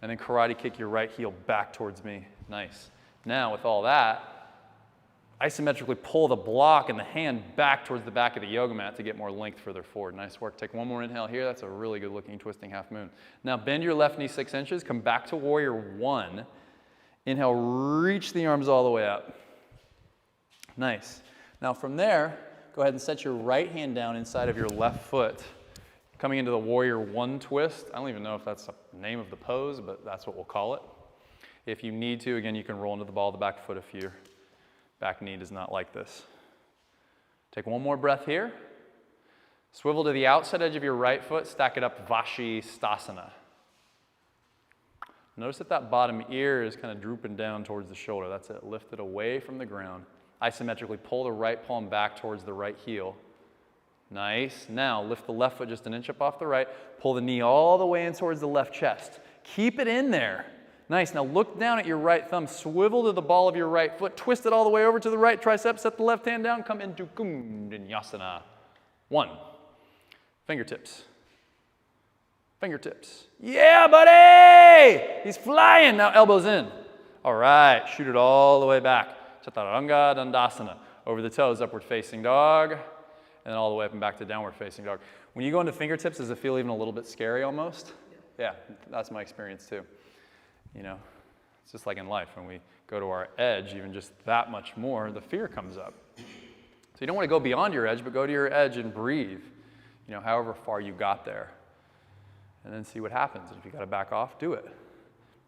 And then karate kick your right heel back towards me. Nice. Now with all that, isometrically pull the block and the hand back towards the back of the yoga mat to get more length further forward. Nice work. Take one more inhale here. That's a really good looking twisting half moon. Now bend your left knee 6 inches. Come back to warrior one. Inhale, reach the arms all the way up. Nice. Now from there, go ahead and set your right hand down inside of your left foot. Coming into the warrior one twist. I don't even know if that's the name of the pose, but that's what we'll call it. If you need to, again, you can roll into the ball of the back foot if your back knee does not like this. Take one more breath here. Swivel to the outside edge of your right foot. Stack it up, Vashisthasana. Notice that that bottom ear is kind of drooping down towards the shoulder. That's it. Lift it away from the ground. Isometrically pull the right palm back towards the right heel. Nice. Now lift the left foot just an inch up off the right. Pull the knee all the way in towards the left chest. Keep it in there. Nice. Now look down at your right thumb. Swivel to the ball of your right foot. Twist it all the way over to the right tricep. Set the left hand down. Come into Kundanyasana 1. Fingertips. Fingertips. Yeah, buddy! He's flying. Now elbows in. All right. Shoot it all the way back. Chaturanga Dandasana. Over the toes, upward facing dog. And then all the way up and back to downward facing dog. When you go into fingertips, does it feel even a little bit scary almost? Yeah, that's my experience too. You know, it's just like in life. When we go to our edge, even just that much more, the fear comes up. So you don't want to go beyond your edge, but go to your edge and breathe, you know, however far you got there. And then see what happens. And if you got to back off, do it.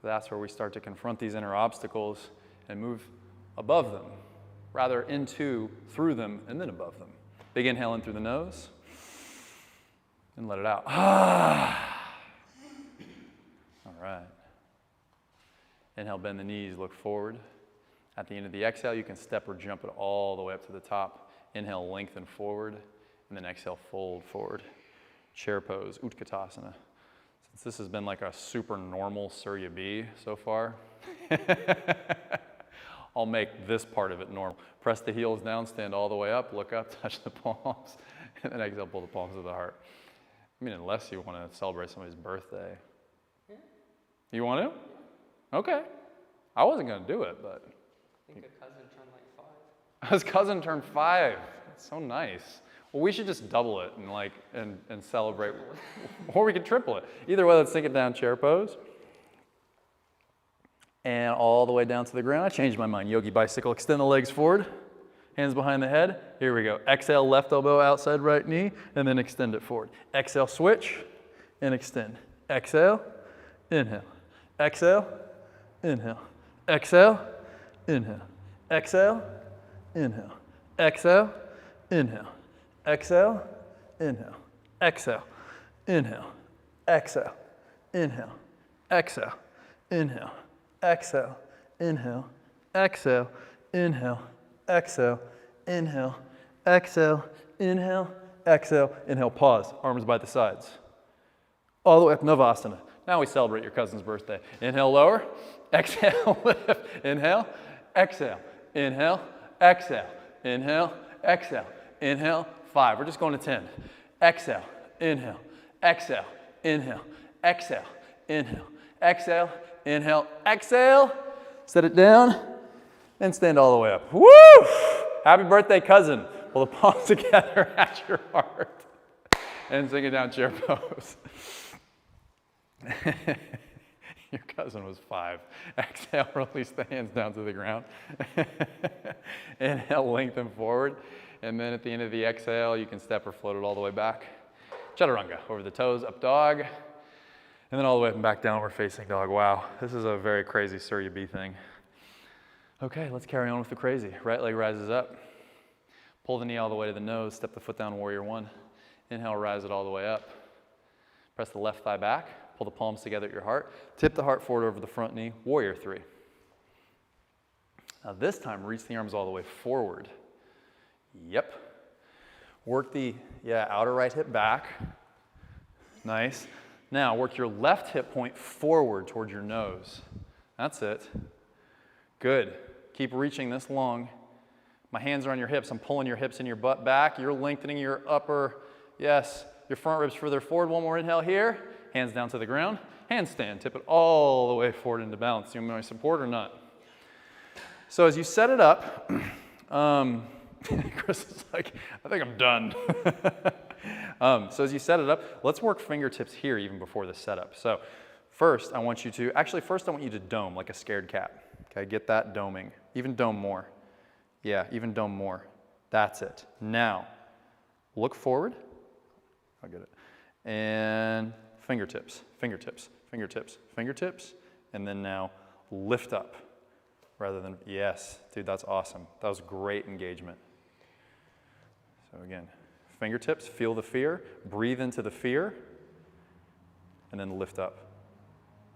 That's where we start to confront these inner obstacles and move above them, rather into, through them, and then above them. Big inhale in through the nose, and let it out. All right. Inhale, bend the knees, look forward. At the end of the exhale, you can step or jump it all the way up to the top. Inhale, lengthen forward, and then exhale, fold forward. Chair pose, Utkatasana. Since this has been like a super normal Surya B so far, I'll make this part of it normal. Press the heels down, stand all the way up, look up, touch the palms, and then exhale, pull the palms to the heart. I mean, unless you want to celebrate somebody's birthday. Yeah. You want to? Okay. I wasn't going to do it, but. I think a cousin turned like 5. His cousin turned 5. That's so nice. Well, we should just double it and like and celebrate, or we could triple it. Either way, let's take it down, chair pose, and all the way down to the ground. I changed my mind. Yogi bicycle. Extend the legs forward, hands behind the head. Here we go. Exhale, left elbow outside right knee, and then extend it forward. Exhale, switch, and extend. Exhale, inhale. Exhale, inhale. Exhale, inhale. Exhale, inhale. Exhale, inhale. Exhale, inhale. Exhale, inhale. Exhale, inhale. Exhale, inhale. Exhale, inhale. Exhale, inhale. Exhale, inhale. Exhale, inhale. Exhale, inhale. Pause. Arms by the sides. All the way up, Navasana. Now we celebrate your cousin's birthday. Inhale, lower. Exhale, lift. Inhale, exhale. Inhale, exhale. Inhale, exhale. Inhale, 5. We're just going to 10. Exhale, inhale, exhale, inhale, exhale, inhale, exhale, inhale, exhale. Set it down and stand all the way up. Woo! Happy birthday, cousin. Pull the palms together at your heart and sing it down, chair pose. Your cousin was 5. Exhale, release the hands down to the ground. Inhale, lengthen forward. And then at the end of the exhale, you can step or float it all the way back. Chaturanga, over the toes, up dog. And then all the way up and back, downward facing dog. Wow, this is a very crazy Surya B thing. Okay, let's carry on with the crazy. Right leg rises up. Pull the knee all the way to the nose. Step the foot down, warrior 1. Inhale, rise it all the way up. Press the left thigh back. Pull the palms together at your heart. Tip the heart forward over the front knee, warrior 3. Now this time, reach the arms all the way forward. Yep. Work the, outer right hip back. Nice. Now work your left hip point forward towards your nose. That's it. Good. Keep reaching this long. My hands are on your hips. I'm pulling your hips and your butt back. You're lengthening your upper, your front ribs further forward. One more inhale here. Hands down to the ground. Handstand. Tip it all the way forward into balance. Do you want my support or not? So as you set it up, Chris is like, I think I'm done. So as you set it up, let's work fingertips here even before the setup. So first I want you to dome like a scared cat. Okay, get that doming. Even dome more. Yeah, even dome more. That's it. Now, look forward. I'll get it. And fingertips, fingertips, fingertips, fingertips. And then now lift up rather than, yes, dude, that's awesome. That was great engagement. So again, fingertips, feel the fear, breathe into the fear, and then lift up.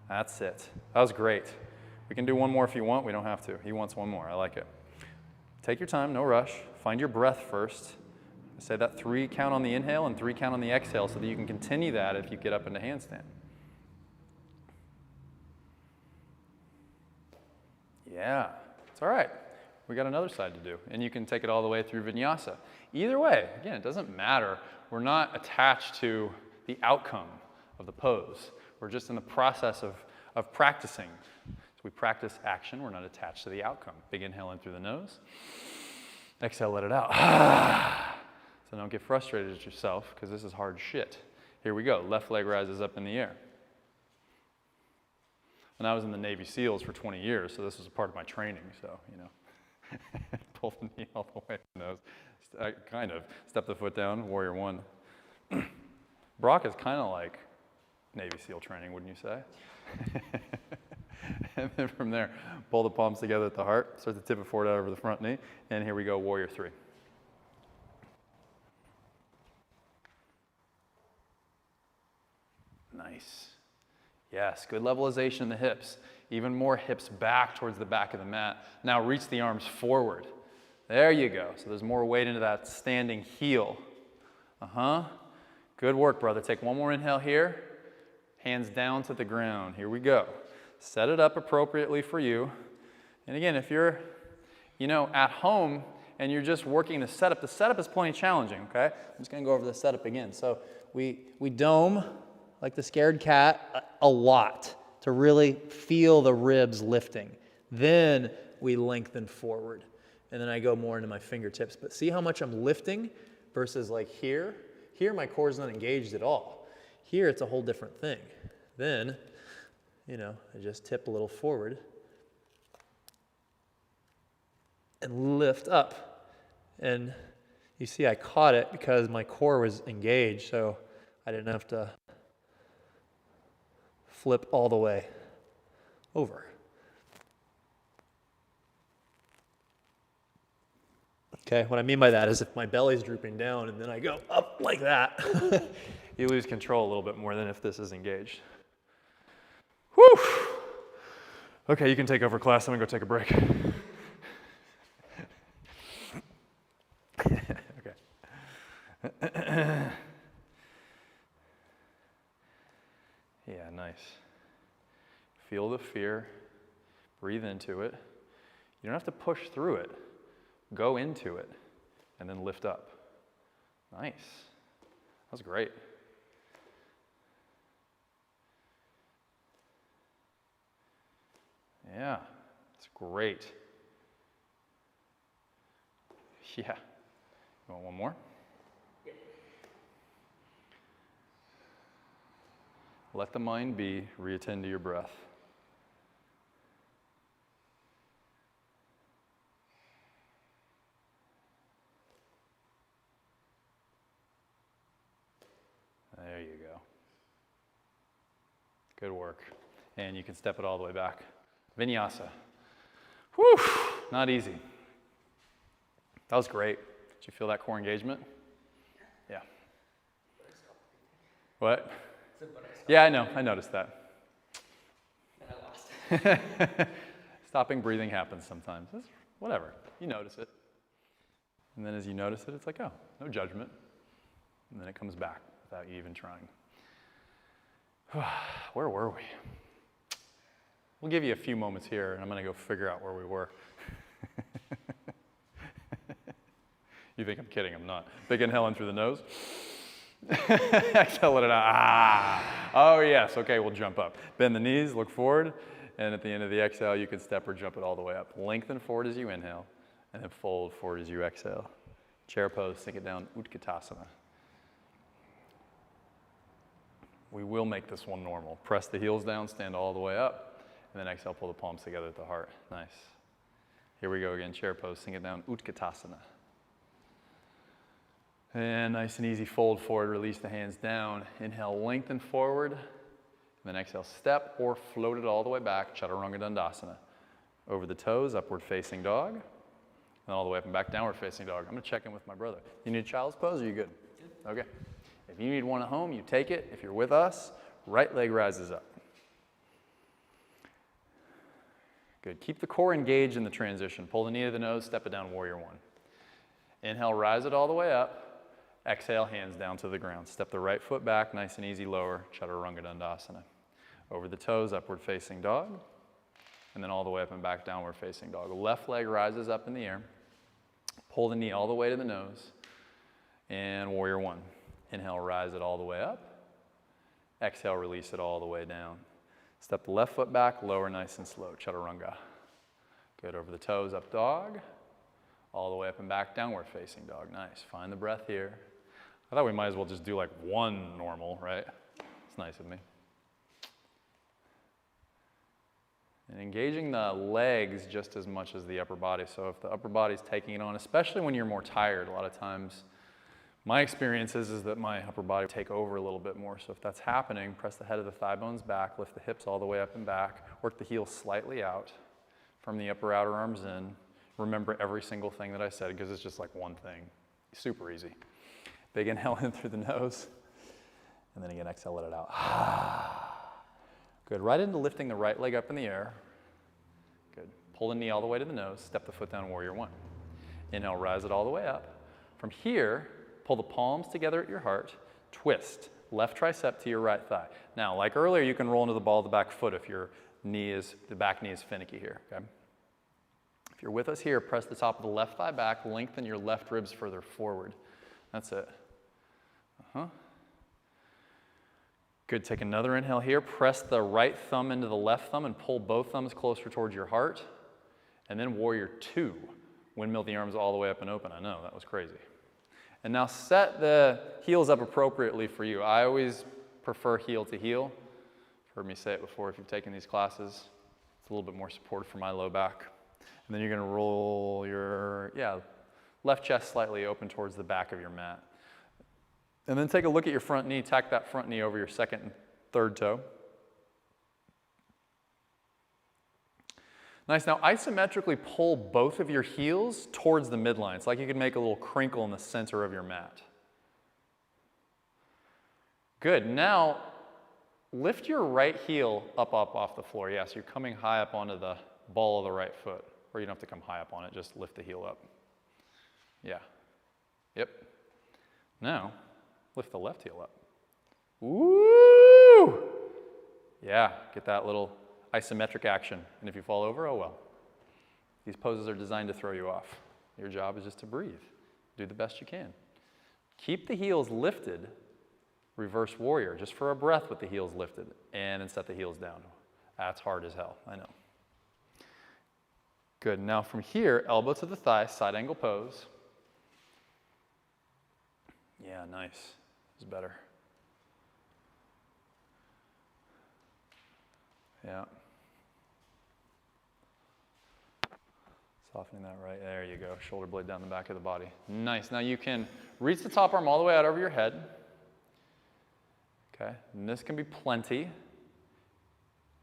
That's it. That was great. We can do one more if you want. We don't have to. He wants one more. I like it. Take your time, no rush. Find your breath first. Say that 3 count on the inhale and 3 count on the exhale so that you can continue that if you get up into handstand. Yeah, it's all right. We got another side to do. And you can take it all the way through vinyasa. Either way, again, it doesn't matter. We're not attached to the outcome of the pose. We're just in the process of practicing. So we practice action. We're not attached to the outcome. Big inhale in through the nose. Exhale, let it out. So don't get frustrated at yourself because this is hard shit. Here we go. Left leg rises up in the air. And I was in the Navy SEALs for 20 years, so this was a part of my training. So, pull the knee all the way to the nose. Kind of. Step the foot down, warrior 1. Brock is kind of like Navy SEAL training, wouldn't you say? And then from there, pull the palms together at the heart. Start to tip it forward out over the front knee. And here we go, warrior 3. Nice. Yes, good levelization in the hips. Even more hips back towards the back of the mat. Now reach the arms forward. There you go. So there's more weight into that standing heel. Good work, brother. Take one more inhale here. Hands down to the ground. Here we go. Set it up appropriately for you. And again, if you're, at home and you're just working the setup is plenty challenging, okay? I'm just going to go over the setup again. So we dome like the scared cat a lot to really feel the ribs lifting. Then we lengthen forward. And then I go more into my fingertips. But see how much I'm lifting versus like here? Here my core is not engaged at all. Here it's a whole different thing. Then, I just tip a little forward and lift up. And you see I caught it because my core was engaged, so I didn't have to flip all the way over. Okay, what I mean by that is if my belly's drooping down and then I go up like that, you lose control a little bit more than if this is engaged. Whew! Okay, you can take over class. I'm gonna go take a break. Okay. Yeah, nice. Feel the fear. Breathe into it. You don't have to push through it. Go into it and then lift up. Nice. That was great. Yeah, that's great. Yeah. You want one more? Yeah. Let the mind be, reattend to your breath. There you go. Good work. And you can step it all the way back. Vinyasa. Whew, not easy. That was great. Did you feel that core engagement? Yeah. What? Yeah, I know. I noticed that. And I lost. Stopping breathing happens sometimes. It's whatever. You notice it. And then as you notice it, it's like, oh, no judgment. And then it comes back without you even trying. Where were we? We'll give you a few moments here, and I'm going to go figure out where we were. You think I'm kidding? I'm not. Big inhale in through the nose. Exhale, let it out. Ah. Oh, yes. Okay, we'll jump up. Bend the knees, look forward, and at the end of the exhale, you can step or jump it all the way up. Lengthen forward as you inhale, and then fold forward as you exhale. Chair pose, sink it down, Utkatasana. We will make this one normal. Press the heels down, stand all the way up, and then exhale, pull the palms together at the heart. Nice. Here we go again, chair pose, sink it down, Utkatasana. And nice and easy, fold forward, release the hands down. Inhale, lengthen forward, and then exhale, step or float it all the way back, Chaturanga Dandasana. Over the toes, upward facing dog, and all the way up and back, downward facing dog. I'm gonna check in with my brother. You need a child's pose, or are you good? Good. Okay. If you need one at home, you take it. If you're with us, right leg rises up. Good. Keep the core engaged in the transition. Pull the knee to the nose, step it down, warrior one. Inhale, rise it all the way up. Exhale, hands down to the ground. Step the right foot back, nice and easy, lower, Chaturanga Dandasana. Over the toes, upward facing dog, and then all the way up and back, downward facing dog. Left leg rises up in the air. Pull the knee all the way to the nose, and warrior one. Inhale, rise it all the way up. Exhale, release it all the way down. Step the left foot back, lower nice and slow, Chaturanga. Good, over the toes, up dog. All the way up and back, downward facing dog. Nice, find the breath here. I thought we might as well just do like one normal, right? It's nice of me. And engaging the legs just as much as the upper body. So if the upper body's taking it on, especially when you're more tired, a lot of times, my experience is that my upper body will take over a little bit more. So if that's happening, press the head of the thigh bones back, lift the hips all the way up and back, work the heels slightly out from the upper outer arms in. Remember every single thing that I said because it's just like one thing. Super easy. Big inhale in through the nose. And then again, exhale, let it out. Good. Right into lifting the right leg up in the air. Good. Pull the knee all the way to the nose. Step the foot down, warrior one. Inhale, rise it all the way up. From here, pull the palms together at your heart. Twist. Left tricep to your right thigh. Now, like earlier, you can roll into the ball of the back foot if your the back knee is finicky here. Okay? If you're with us here, press the top of the left thigh back, lengthen your left ribs further forward. That's it. Good, take another inhale here. Press the right thumb into the left thumb and pull both thumbs closer towards your heart. And then warrior two. Windmill the arms all the way up and open. I know, that was crazy. And now set the heels up appropriately for you. I always prefer heel to heel. You've heard me say it before if you've taken these classes. It's a little bit more supportive for my low back. And then you're gonna roll your, left chest slightly open towards the back of your mat. And then take a look at your front knee. Tack that front knee over your second and third toe. Nice. Now isometrically pull both of your heels towards the midline. It's like you could make a little crinkle in the center of your mat. Good. Now lift your right heel up off the floor. Yeah, so you're coming high up onto the ball of the right foot. Or you don't have to come high up on it, just lift the heel up. Yeah. Yep. Now lift the left heel up. Woo! Yeah, get that little isometric action. And if you fall over, oh well. These poses are designed to throw you off. Your job is just to breathe. Do the best you can. Keep the heels lifted, reverse warrior, just for a breath with the heels lifted, and then set the heels down. That's hard as hell, I know. Good, now from here, elbow to the thigh, side angle pose. Yeah, nice. Is better. Yeah. Softening that right. There you go. Shoulder blade down the back of the body. Nice. Now you can reach the top arm all the way out over your head. Okay. And this can be plenty.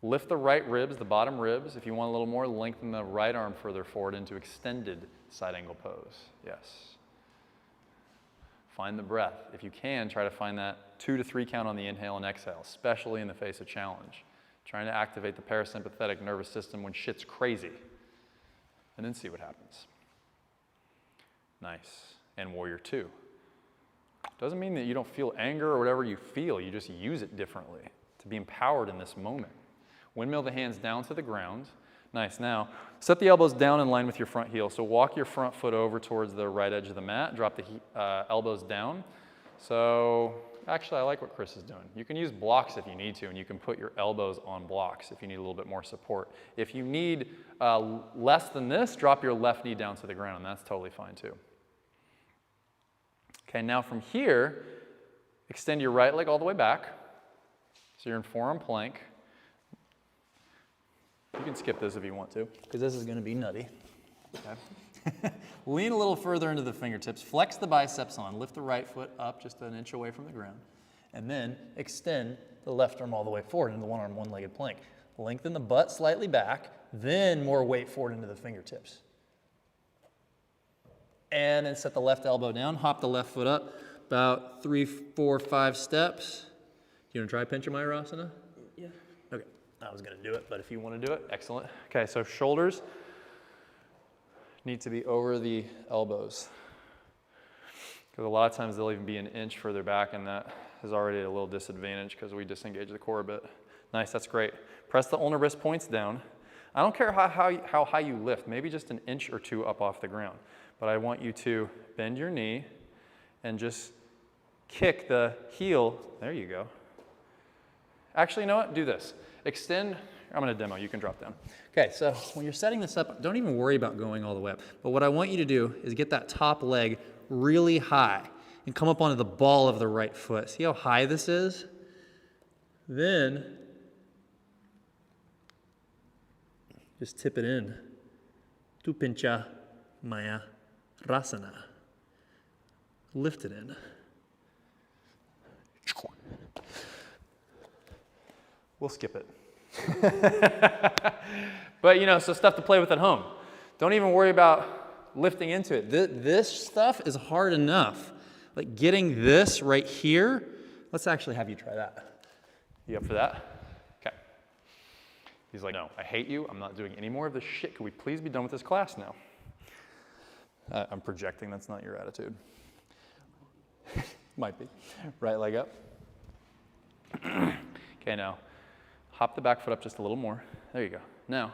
Lift the right ribs, the bottom ribs. If you want a little more, lengthen the right arm further forward into extended side angle pose. Yes. Find the breath. If you can, try to find that 2 to 3 count on the inhale and exhale, especially in the face of challenge. Trying to activate the parasympathetic nervous system when shit's crazy. And then see what happens. Nice. And warrior two. Doesn't mean that you don't feel anger or whatever you feel. You just use it differently to be empowered in this moment. Windmill the hands down to the ground. Nice. Now, set the elbows down in line with your front heel. So walk your front foot over towards the right edge of the mat. Drop the elbows down. So actually, I like what Chris is doing. You can use blocks if you need to, and you can put your elbows on blocks if you need a little bit more support. If you need less than this, drop your left knee down to the ground, and that's totally fine too. Okay, now from here, extend your right leg all the way back. So you're in forearm plank. You can skip this if you want to, because this is going to be nutty. Okay. Lean a little further into the fingertips. Flex the biceps on. Lift the right foot up just an inch away from the ground. And then extend the left arm all the way forward into the one-arm, one-legged plank. Lengthen the butt slightly back, then more weight forward into the fingertips. And then set the left elbow down. Hop the left foot up about 3, 4, 5 steps. You want to try Panchamayurasana? Yeah. Okay. I was going to do it, but if you want to do it, excellent. Okay, so shoulders need to be over the elbows. Because a lot of times they'll even be an inch further back, and that is already a little disadvantage because we disengage the core a bit. Nice, that's great. Press the ulnar wrist points down. I don't care how high you lift, maybe just an inch or two up off the ground. But I want you to bend your knee and just kick the heel. There you go. Actually, you know what? Do this. Extend. I'm going to demo. You can drop down. Okay, so when you're setting this up, don't even worry about going all the way up. But what I want you to do is get that top leg really high and come up onto the ball of the right foot. See how high this is? Then just tip it in to Panchamayurasana. Lift it in. We'll skip it. But you know, so stuff to play with at home. Don't even worry about lifting into it. This stuff is hard enough. Like getting this right here. Let's actually have you try that. You up for that? Okay. He's like, no, I hate you. I'm not doing any more of this shit. Could we please be done with this class now? I'm projecting. That's not your attitude. Might be. Right leg up. Okay, now hop the back foot up just a little more. There you go. Now,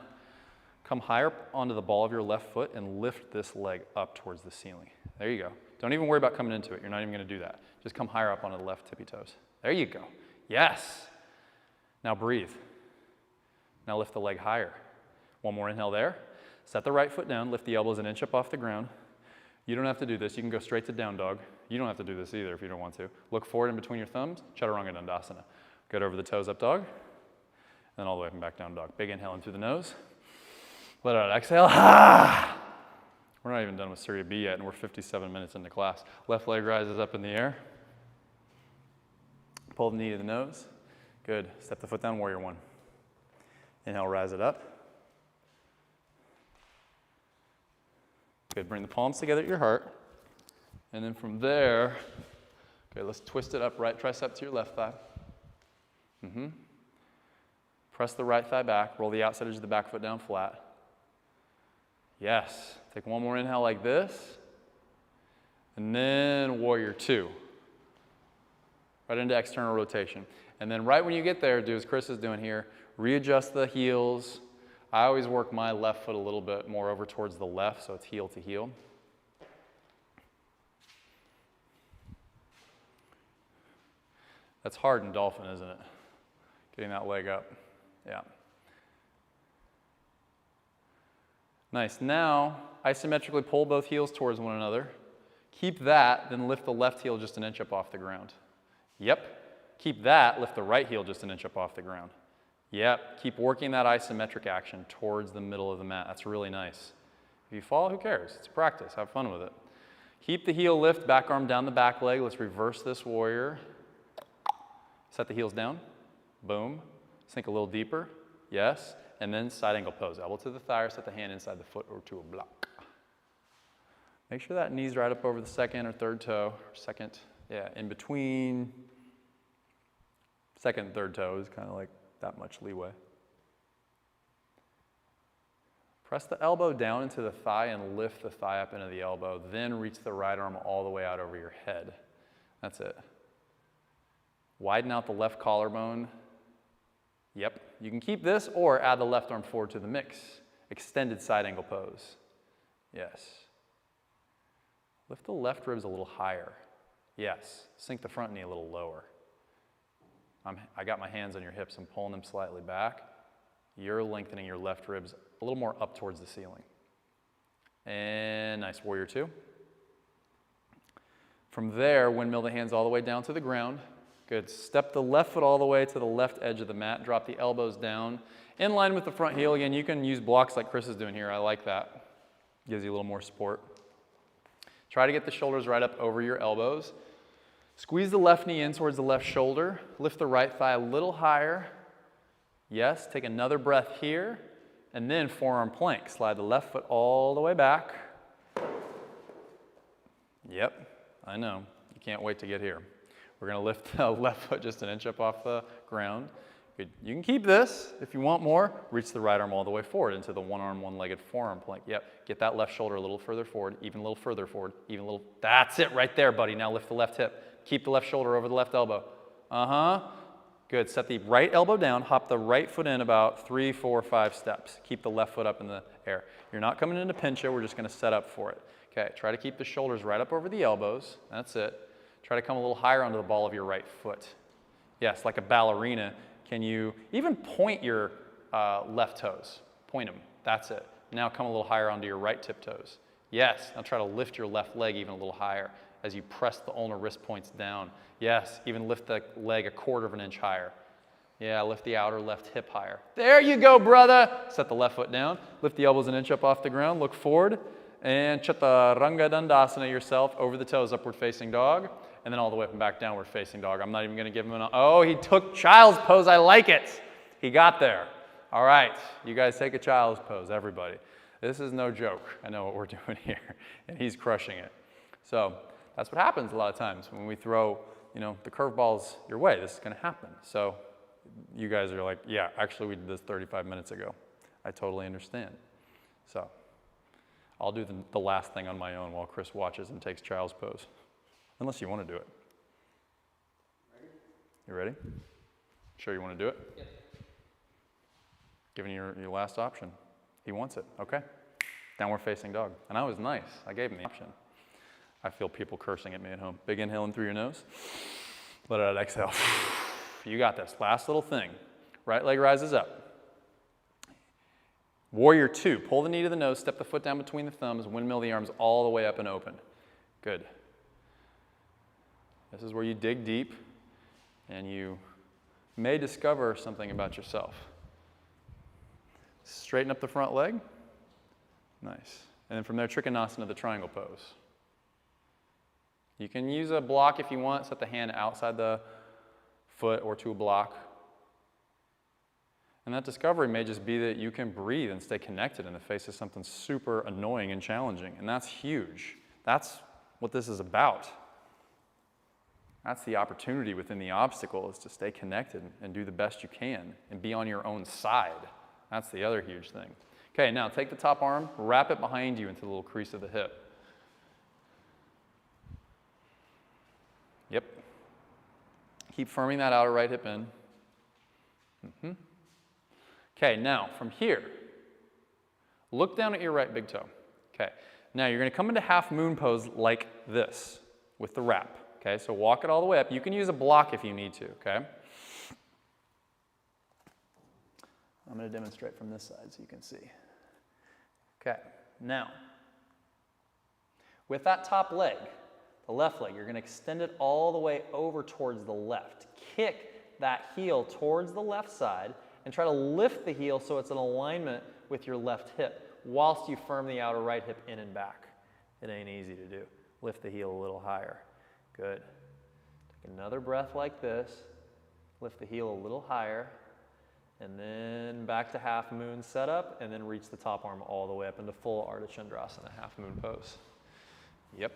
come higher onto the ball of your left foot and lift this leg up towards the ceiling. There you go. Don't even worry about coming into it. You're not even going to do that. Just come higher up onto the left tippy toes. There you go. Yes. Now breathe. Now lift the leg higher. One more inhale there. Set the right foot down, lift the elbows an inch up off the ground. You don't have to do this. You can go straight to down dog. You don't have to do this either if you don't want to. Look forward in between your thumbs, Chaturanga Dandasana. Good over the toes, up dog. Then all the way up and back down dog. Big inhale in through the nose. Let out, exhale. We're not even done with Surya B yet, and we're 57 minutes into class. Left leg rises up in the air. Pull the knee to the nose. Good. Step the foot down, warrior one. Inhale, rise it up. Good. Bring the palms together at your heart. And then from there, okay, let's twist it up. Right tricep to your left thigh. Press the right thigh back. Roll the outside edge of the back foot down flat. Yes. Take one more inhale like this. And then warrior two. Right into external rotation. And then right when you get there, do as Chris is doing here. Readjust the heels. I always work my left foot a little bit more over towards the left, so it's heel to heel. That's hard in dolphin, isn't it? Getting that leg up. Yeah. Nice. Now, isometrically pull both heels towards one another. Keep that, then lift the left heel just an inch up off the ground. Yep. Keep that, lift the right heel just an inch up off the ground. Yep. Keep working that isometric action towards the middle of the mat. That's really nice. If you fall, who cares? It's practice. Have fun with it. Keep the heel lift, back arm down the back leg. Let's reverse this warrior. Set the heels down. Boom. Sink a little deeper. Yes. And then side angle pose. Elbow to the thigh or set the hand inside the foot or to a block. Make sure that knee's right up over the second or third toe. Or second, yeah, in between second and third toe is kind of like that much leeway. Press the elbow down into the thigh and lift the thigh up into the elbow. Then reach the right arm all the way out over your head. That's it. Widen out the left collarbone. Yep. You can keep this or add the left arm forward to the mix. Extended side angle pose. Yes. Lift the left ribs a little higher. Yes. Sink the front knee a little lower. I got my hands on your hips. I'm pulling them slightly back. You're lengthening your left ribs a little more up towards the ceiling. And nice, warrior two. From there, windmill the hands all the way down to the ground. Good. Step the left foot all the way to the left edge of the mat. Drop the elbows down. In line with the front heel. Again, you can use blocks like Chris is doing here. I like that. Gives you a little more support. Try to get the shoulders right up over your elbows. Squeeze the left knee in towards the left shoulder. Lift the right thigh a little higher. Yes. Take another breath here. And then forearm plank. Slide the left foot all the way back. Yep. I know. You can't wait to get here. We're going to lift the left foot just an inch up off the ground. Good. You can keep this. If you want more, reach the right arm all the way forward into the one arm, one-legged forearm plank. Yep. Get that left shoulder a little further forward, even a little further forward, even a little. That's it right there, buddy. Now lift the left hip. Keep the left shoulder over the left elbow. Good. Set the right elbow down. Hop the right foot in about 3, 4, 5 steps. Keep the left foot up in the air. You're not coming into pincha. We're just going to set up for it. Okay. Try to keep the shoulders right up over the elbows. That's it. Try to come a little higher onto the ball of your right foot. Yes, like a ballerina. Can you even point your left toes? Point them. That's it. Now come a little higher onto your right tip toes. Yes. Now try to lift your left leg even a little higher as you press the ulnar wrist points down. Yes. Even lift the leg a 1/4 of an inch higher. Yeah, lift the outer left hip higher. There you go, brother. Set the left foot down. Lift the elbows an inch up off the ground. Look forward. And Chaturanga Dandasana yourself over the toes, upward facing dog. And then all the way up and back, downward facing dog. I'm not even going to give him an, oh, he took child's pose. I like it. He got there. All right. You guys take a child's pose, everybody. This is no joke. I know what we're doing here. And he's crushing it. So that's what happens a lot of times when we throw, the curveballs your way. This is going to happen. So you guys are like, yeah, actually we did this 35 minutes ago. I totally understand. So I'll do the last thing on my own while Chris watches and takes child's pose. Unless you want to do it. Ready? You ready? Sure you want to do it? Yes. Giving you your last option. He wants it. Okay. Downward facing dog. And I was nice. I gave him the option. I feel people cursing at me at home. Big inhale in through your nose. Let it out, exhale. You got this. Last little thing. Right leg rises up. Warrior two. Pull the knee to the nose, step the foot down between the thumbs, windmill the arms all the way up and open. Good. This is where you dig deep and you may discover something about yourself. Straighten up the front leg. Nice. And then from there, Trikonasana, the triangle pose. You can use a block if you want. Set the hand outside the foot or to a block. And that discovery may just be that you can breathe and stay connected in the face of something super annoying and challenging. And that's huge. That's what this is about. That's the opportunity within the obstacle, is to stay connected and do the best you can and be on your own side. That's the other huge thing. Okay, now take the top arm, wrap it behind you into the little crease of the hip. Yep. Keep firming that outer right hip in. Okay, now from here, look down at your right big toe. Okay, now you're going to come into half moon pose like this with the wrap. Okay, so walk it all the way up. You can use a block if you need to, okay? I'm going to demonstrate from this side so you can see. Okay, now, with that top leg, the left leg, you're going to extend it all the way over towards the left. Kick that heel towards the left side and try to lift the heel so it's in alignment with your left hip whilst you firm the outer right hip in and back. It ain't easy to do. Lift the heel a little higher. Good. Take another breath like this. Lift the heel a little higher. And then back to half moon setup, and then reach the top arm all the way up into full Ardha Chandrasana, half moon pose. Yep.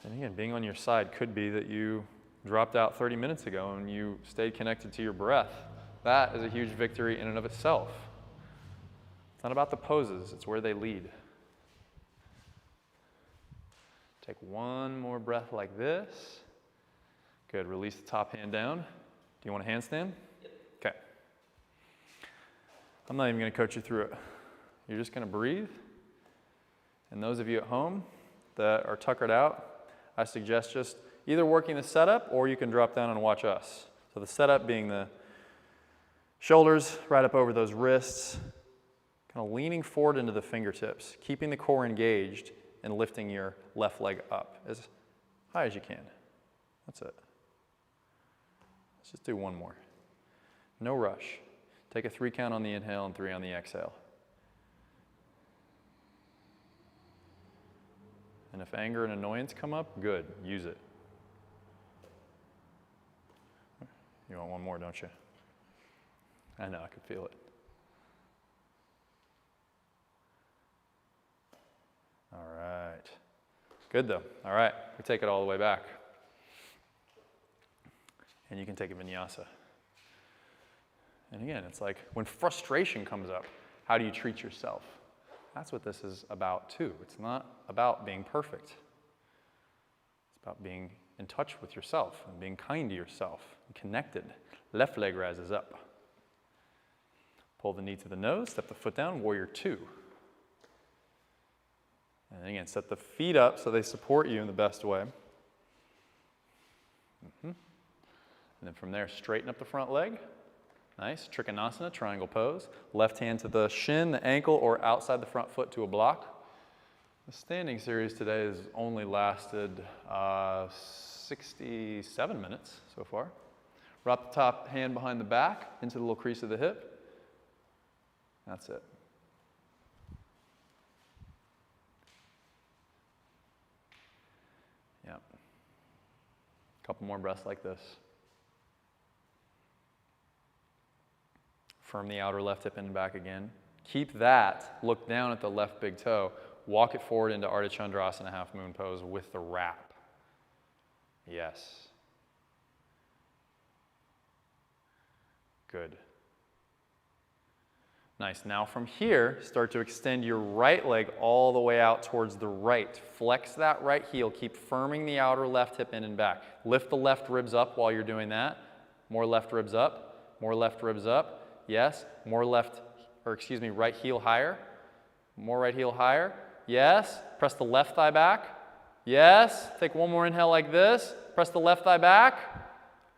And again, being on your side could be that you dropped out 30 minutes ago and you stayed connected to your breath. That is a huge victory in and of itself. It's not about the poses, it's where they lead. Take one more breath like this. Good, release the top hand down. Do you want a handstand? Yep. Okay. I'm not even going to coach you through it. You're just going to breathe. And those of you at home that are tuckered out, I suggest just either working the setup or you can drop down and watch us. So the setup being the shoulders right up over those wrists, kind of leaning forward into the fingertips, keeping the core engaged and lifting your left leg up as high as you can. That's it. Let's just do one more. No rush. Take a 3 count on the inhale and 3 on the exhale. And if anger and annoyance come up, good, use it. You want one more, don't you? I know, I could feel it. All right. Good though. All right, we take it all the way back. And you can take a vinyasa. And again, it's like when frustration comes up, how do you treat yourself? That's what this is about too. It's not about being perfect. It's about being in touch with yourself and being kind to yourself and connected. Left leg rises up. Pull the knee to the nose, step the foot down, warrior two. And again, set the feet up so they support you in the best way. And then from there, straighten up the front leg. Nice. Trikonasana, triangle pose. Left hand to the shin, the ankle, or outside the front foot to a block. The standing series today has only lasted 67 minutes so far. Wrap the top hand behind the back into the little crease of the hip. That's it. Yep. Couple more breaths like this. Firm the outer left hip in and back again. Keep that, look down at the left big toe, walk it forward into Ardha Chandrasana, half moon pose with the wrap. Yes. Good. Nice. Now from here, start to extend your right leg all the way out towards the right. Flex that right heel. Keep firming the outer left hip in and back. Lift the left ribs up while you're doing that. More left ribs up. More left ribs up. Yes. More right heel higher. More right heel higher. Yes. Press the left thigh back. Yes. Take one more inhale like this. Press the left thigh back.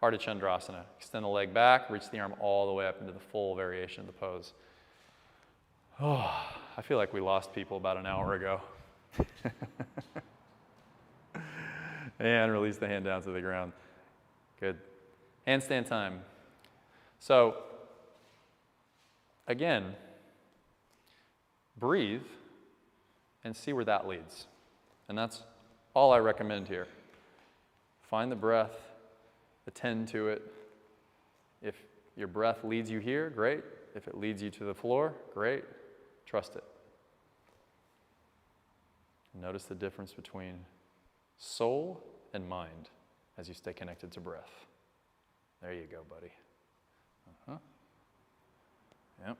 Ardha Chandrasana. Extend the leg back. Reach the arm all the way up into the full variation of the pose. Oh, I feel like we lost people about an hour ago. And release the hand down to the ground. Good. Handstand time. So, again, breathe and see where that leads. And that's all I recommend here. Find the breath, attend to it. If your breath leads you here, great. If it leads you to the floor, great. Trust it. Notice the difference between soul and mind as you stay connected to breath. There you go, buddy. Uh-huh. Yep.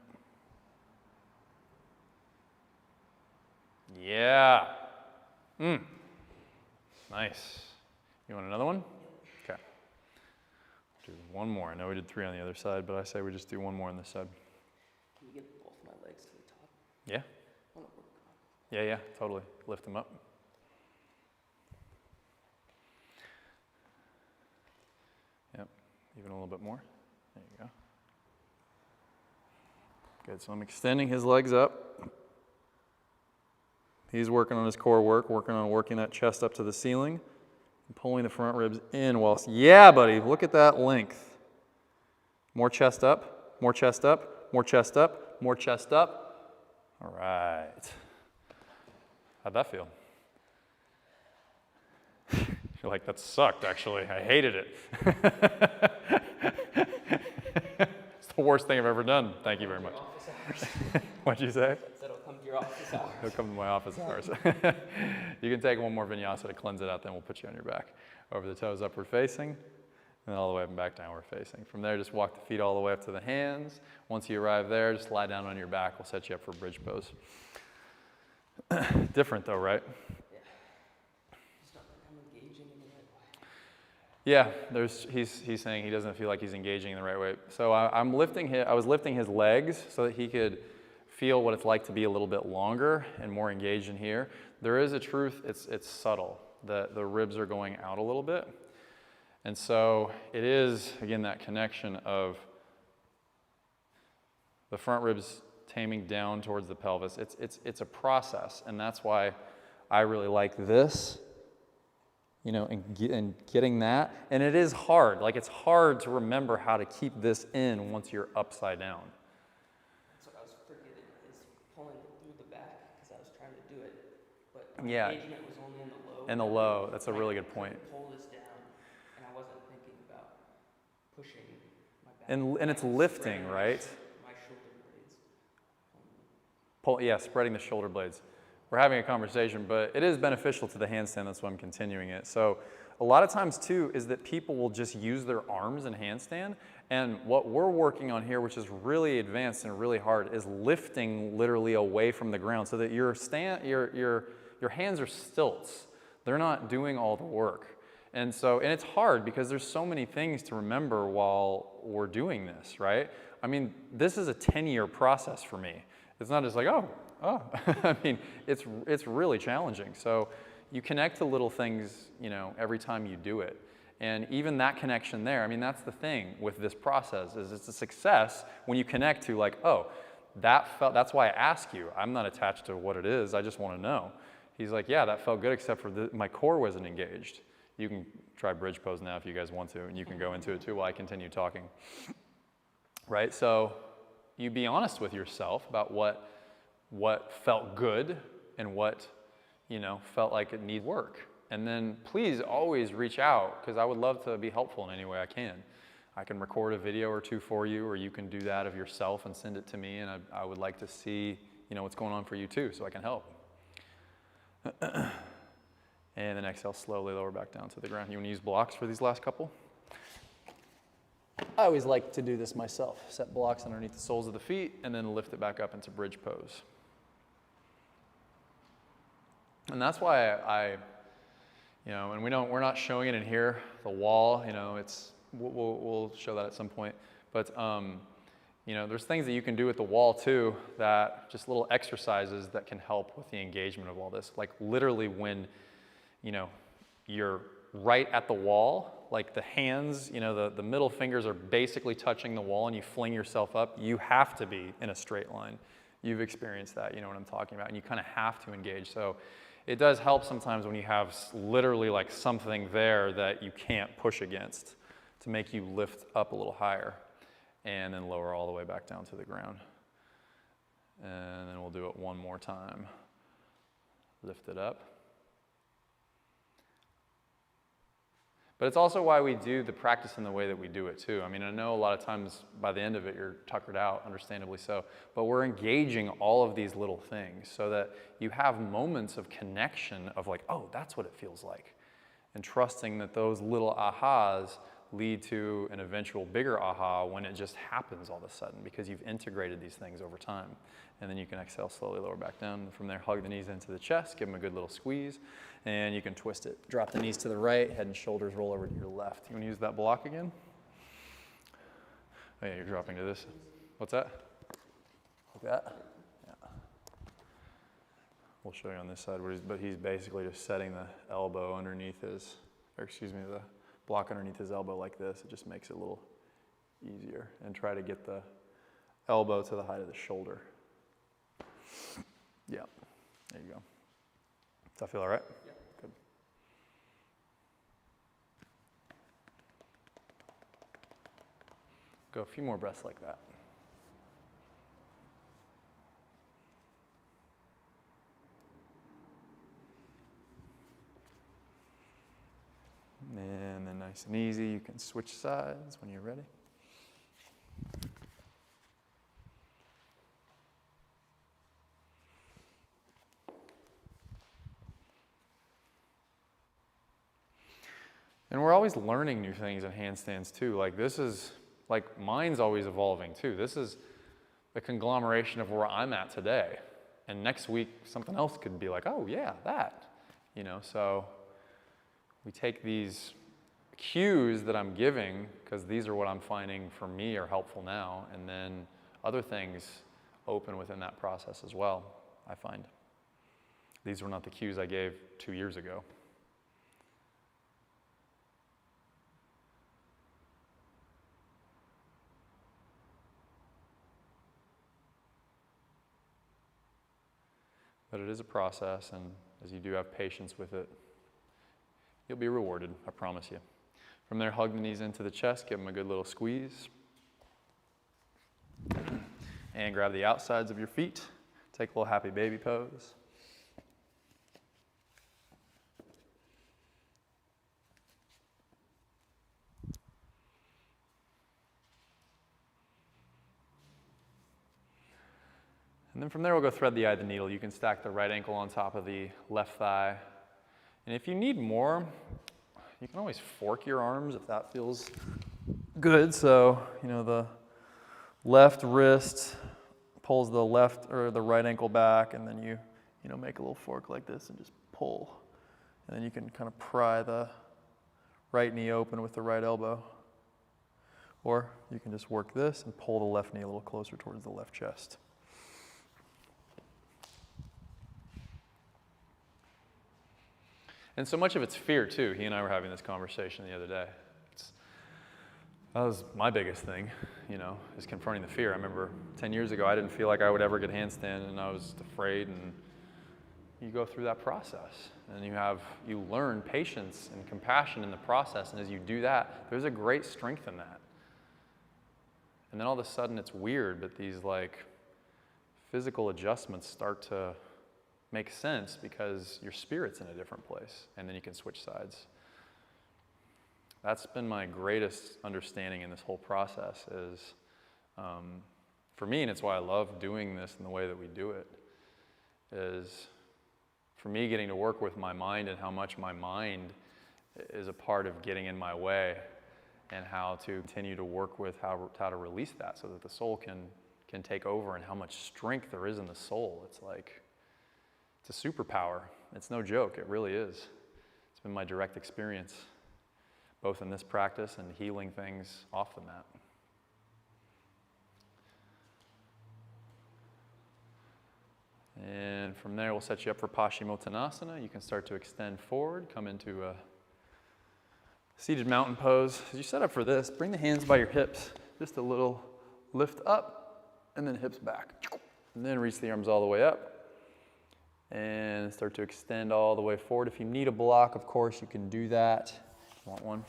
Yeah. Nice. You want another one? Okay. Do one more. I know we did 3 on the other side, but I say we just do one more on this side. Can you get both my legs to the top? Yeah. I wanna work on it. Yeah, totally. Lift them up. Yep. Even a little bit more. There you go. Good. So I'm extending his legs up. He's working on his core work, working that chest up to the ceiling, and pulling the front ribs in whilst, yeah, buddy, look at that length. More chest up, more chest up, more chest up, more chest up. All right. How'd that feel? You're like, that sucked, actually. I hated it. It's the worst thing I've ever done. Thank you very much. What'd you say? It'll come to your office hours. He'll come to my office hours. You can take one more vinyasa to cleanse it out, then we'll put you on your back. Over the toes, upward facing, and then all the way up and back, downward facing. From there, just walk the feet all the way up to the hands. Once you arrive there, just lie down on your back. We'll set you up for bridge pose. Different though, right? Yeah. It's not like I'm engaging in the right way. Yeah, he's saying he doesn't feel like he's engaging in the right way. So I was lifting his legs so that he could feel what it's like to be a little bit longer and more engaged in here. There is a truth, it's subtle. The ribs are going out a little bit. And so it is, again, that connection of the front ribs taming down towards the pelvis. It's a process, and that's why I really like this, you know, and getting that. And it is hard. Like, it's hard to remember how to keep this in once you're upside down. That's what I was forgetting, is pulling it through the back, because I was trying to do it, but Yeah. engagement was only in the low. In the low, that's a really good point. I couldn't pull this down, and I wasn't thinking about pushing my back. And it's lifting, right? My shoulder blades. Yeah, spreading the shoulder blades. We're having a conversation, but it is beneficial to the handstand, that's why I'm continuing it. So a lot of times too is that people will just use their arms in handstand, and what we're working on here, which is really advanced and really hard, is lifting literally away from the ground so that your hands are stilts. They're not doing all the work. And it's hard because there's so many things to remember while we're doing this, right? I mean, this is a 10-year process for me. It's not just like, oh. I mean, it's really challenging. So you connect to little things, you know, every time you do it. And even that connection there, I mean, that's the thing with this process, is it's a success when you connect to like, oh, that's why I ask you. I'm not attached to what it is, I just want to know. He's like, yeah, that felt good except for my core wasn't engaged. You can try bridge pose now if you guys want to, and you can go into it too while I continue talking. Right, so you be honest with yourself about what felt good and what, you know, felt like it needs work. And then please always reach out, because I would love to be helpful in any way I can. I can record a video or two for you, or you can do that of yourself and send it to me, and I would like to see, you know, what's going on for you too, so I can help. And then exhale, slowly lower back down to the ground. You want to use blocks for these last couple? I always like to do this myself. Set blocks underneath the soles of the feet, and then lift it back up into bridge pose. And that's why you know, and we're not showing it in here, the wall, you know, we'll show that at some point. But, you know, there's things that you can do with the wall too, that just little exercises that can help with the engagement of all this. Like literally when you know, you're right at the wall, like the hands, you know, the middle fingers are basically touching the wall and you fling yourself up, you have to be in a straight line. You've experienced that, you know what I'm talking about, and you kind of have to engage. So it does help sometimes when you have literally like something there that you can't push against to make you lift up a little higher and then lower all the way back down to the ground. And then we'll do it one more time. Lift it up. But it's also why we do the practice in the way that we do it too. I mean, I know a lot of times by the end of it, you're tuckered out, understandably so, but we're engaging all of these little things so that you have moments of connection of like, oh, that's what it feels like. And trusting that those little ahas lead to an eventual bigger aha when it just happens all of a sudden because you've integrated these things over time. And then you can exhale slowly, lower back down. And from there, hug the knees into the chest, give them a good little squeeze, and you can twist it. Drop the knees to the right, head and shoulders roll over to your left. You want to use that block again? Oh yeah, you're dropping to this. What's that? Like that? Yeah. We'll show you on this side, but he's basically just setting the elbow underneath his, or excuse me, the block underneath his elbow like this. It just makes it a little easier. And try to get the elbow to the height of the shoulder. Yeah, there you go. Does that feel all right? Yeah. Good. Go a few more breaths like that. And then nice and easy, you can switch sides when you're ready. And we're always learning new things in handstands too. Like this is, like mine's always evolving too. This is the conglomeration of where I'm at today. And next week, something else could be like, oh yeah, that. You know, so we take these cues that I'm giving, because these are what I'm finding for me are helpful now, and then other things open within that process as well, I find. These were not the cues I gave 2 years ago. But it is a process, and as you do have patience with it, you'll be rewarded, I promise you. From there, hug the knees into the chest, give them a good little squeeze. And grab the outsides of your feet. Take a little happy baby pose. And then from there, we'll go thread the eye of the needle. You can stack the right ankle on top of the left thigh. And if you need more, you can always fork your arms if that feels good. So, you know, the left wrist pulls the left or the right ankle back, and then you make a little fork like this and just pull. And then you can kind of pry the right knee open with the right elbow. Or you can just work this and pull the left knee a little closer towards the left chest. And so much of it's fear too. He and I were having this conversation the other day. That was my biggest thing, is confronting the fear. I remember 10 years ago, I didn't feel like I would ever get handstand, and I was afraid, and you go through that process. And you learn patience and compassion in the process, and as you do that, there's a great strength in that. And then all of a sudden it's weird, but these physical adjustments start to make sense because your spirit's in a different place, and then you can switch sides. That's been my greatest understanding in this whole process is, for me, and it's why I love doing this in the way that we do it, is for me getting to work with my mind and how much my mind is a part of getting in my way, and how to continue to work with how to release that so that the soul can take over, and how much strength there is in the soul. It's a superpower. It's no joke, it really is. It's been my direct experience, both in this practice and healing things off the mat. And from there, we'll set you up for Paschimottanasana. You can start to extend forward, come into a seated mountain pose. As you set up for this, bring the hands by your hips, just a little lift up, and then hips back. And then reach the arms all the way up, and start to extend all the way forward. If you need a block, of course, you can do that. Want one?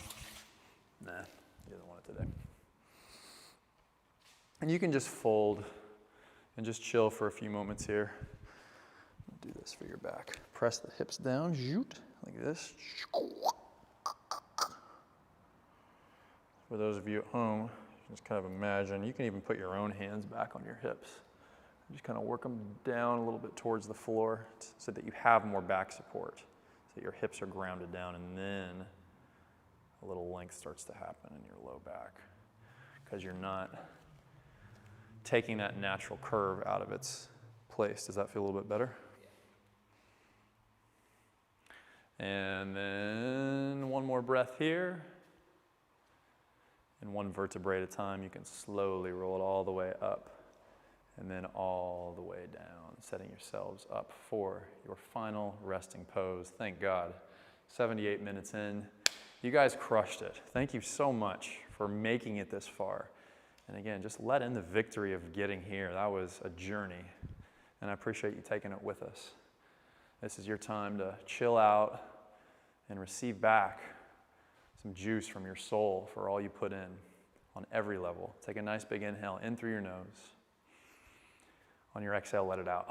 Nah, he doesn't want it today. And you can just fold and just chill for a few moments here. Do this for your back. Press the hips down, zoot, like this. For those of you at home, just kind of imagine, you can even put your own hands back on your hips. Just kind of work them down a little bit towards the floor so that you have more back support, so that your hips are grounded down, and then a little length starts to happen in your low back because you're not taking that natural curve out of its place. Does that feel a little bit better? And then one more breath here. And one vertebrae at a time, you can slowly roll it all the way up and then all the way down, setting yourselves up for your final resting pose. Thank God. 78 minutes in. You guys crushed it. Thank you so much for making it this far. And again, just let in the victory of getting here. That was a journey, and I appreciate you taking it with us. This is your time to chill out and receive back some juice from your soul for all you put in on every level. Take a nice big inhale in through your nose. On your exhale, let it out.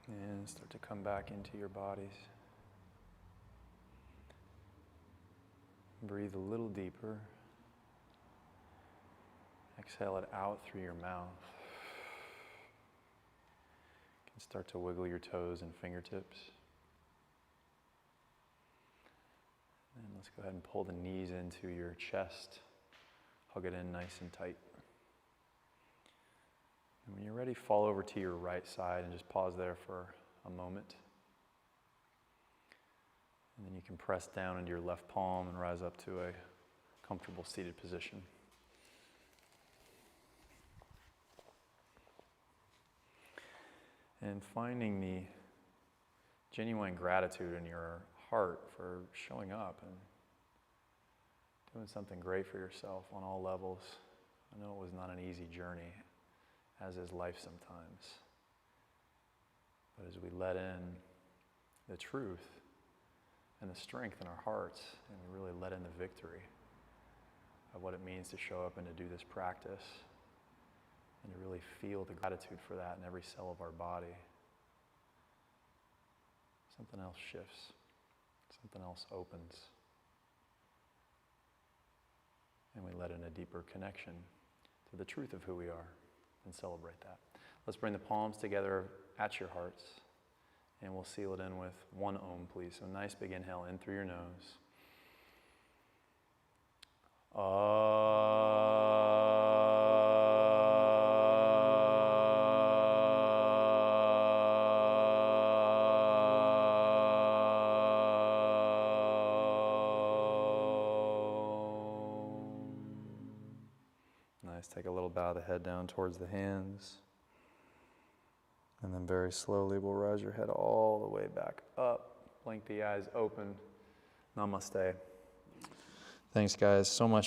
And start to come back into your bodies. Breathe a little deeper. Exhale it out through your mouth. You can start to wiggle your toes and fingertips. And let's go ahead and pull the knees into your chest. Hug it in nice and tight. And when you're ready, fall over to your right side and just pause there for a moment. And then you can press down into your left palm and rise up to a comfortable seated position. And finding the genuine gratitude in your heart for showing up and doing something great for yourself on all levels. I know it was not an easy journey, as is life sometimes. But as we let in the truth and the strength in our hearts, and we really let in the victory of what it means to show up and to do this practice, And to really feel the gratitude for that in every cell of our body. Something else shifts. Something else opens. And we let in a deeper connection to the truth of who we are and celebrate that. Let's bring the palms together at your hearts. And we'll seal it in with one Om, please. So nice big inhale in through your nose. Nice. Take a little bow of the head down towards the hands. And then very slowly we'll rise your head all the way back up. Blink the eyes open. Namaste. Thanks, guys, so much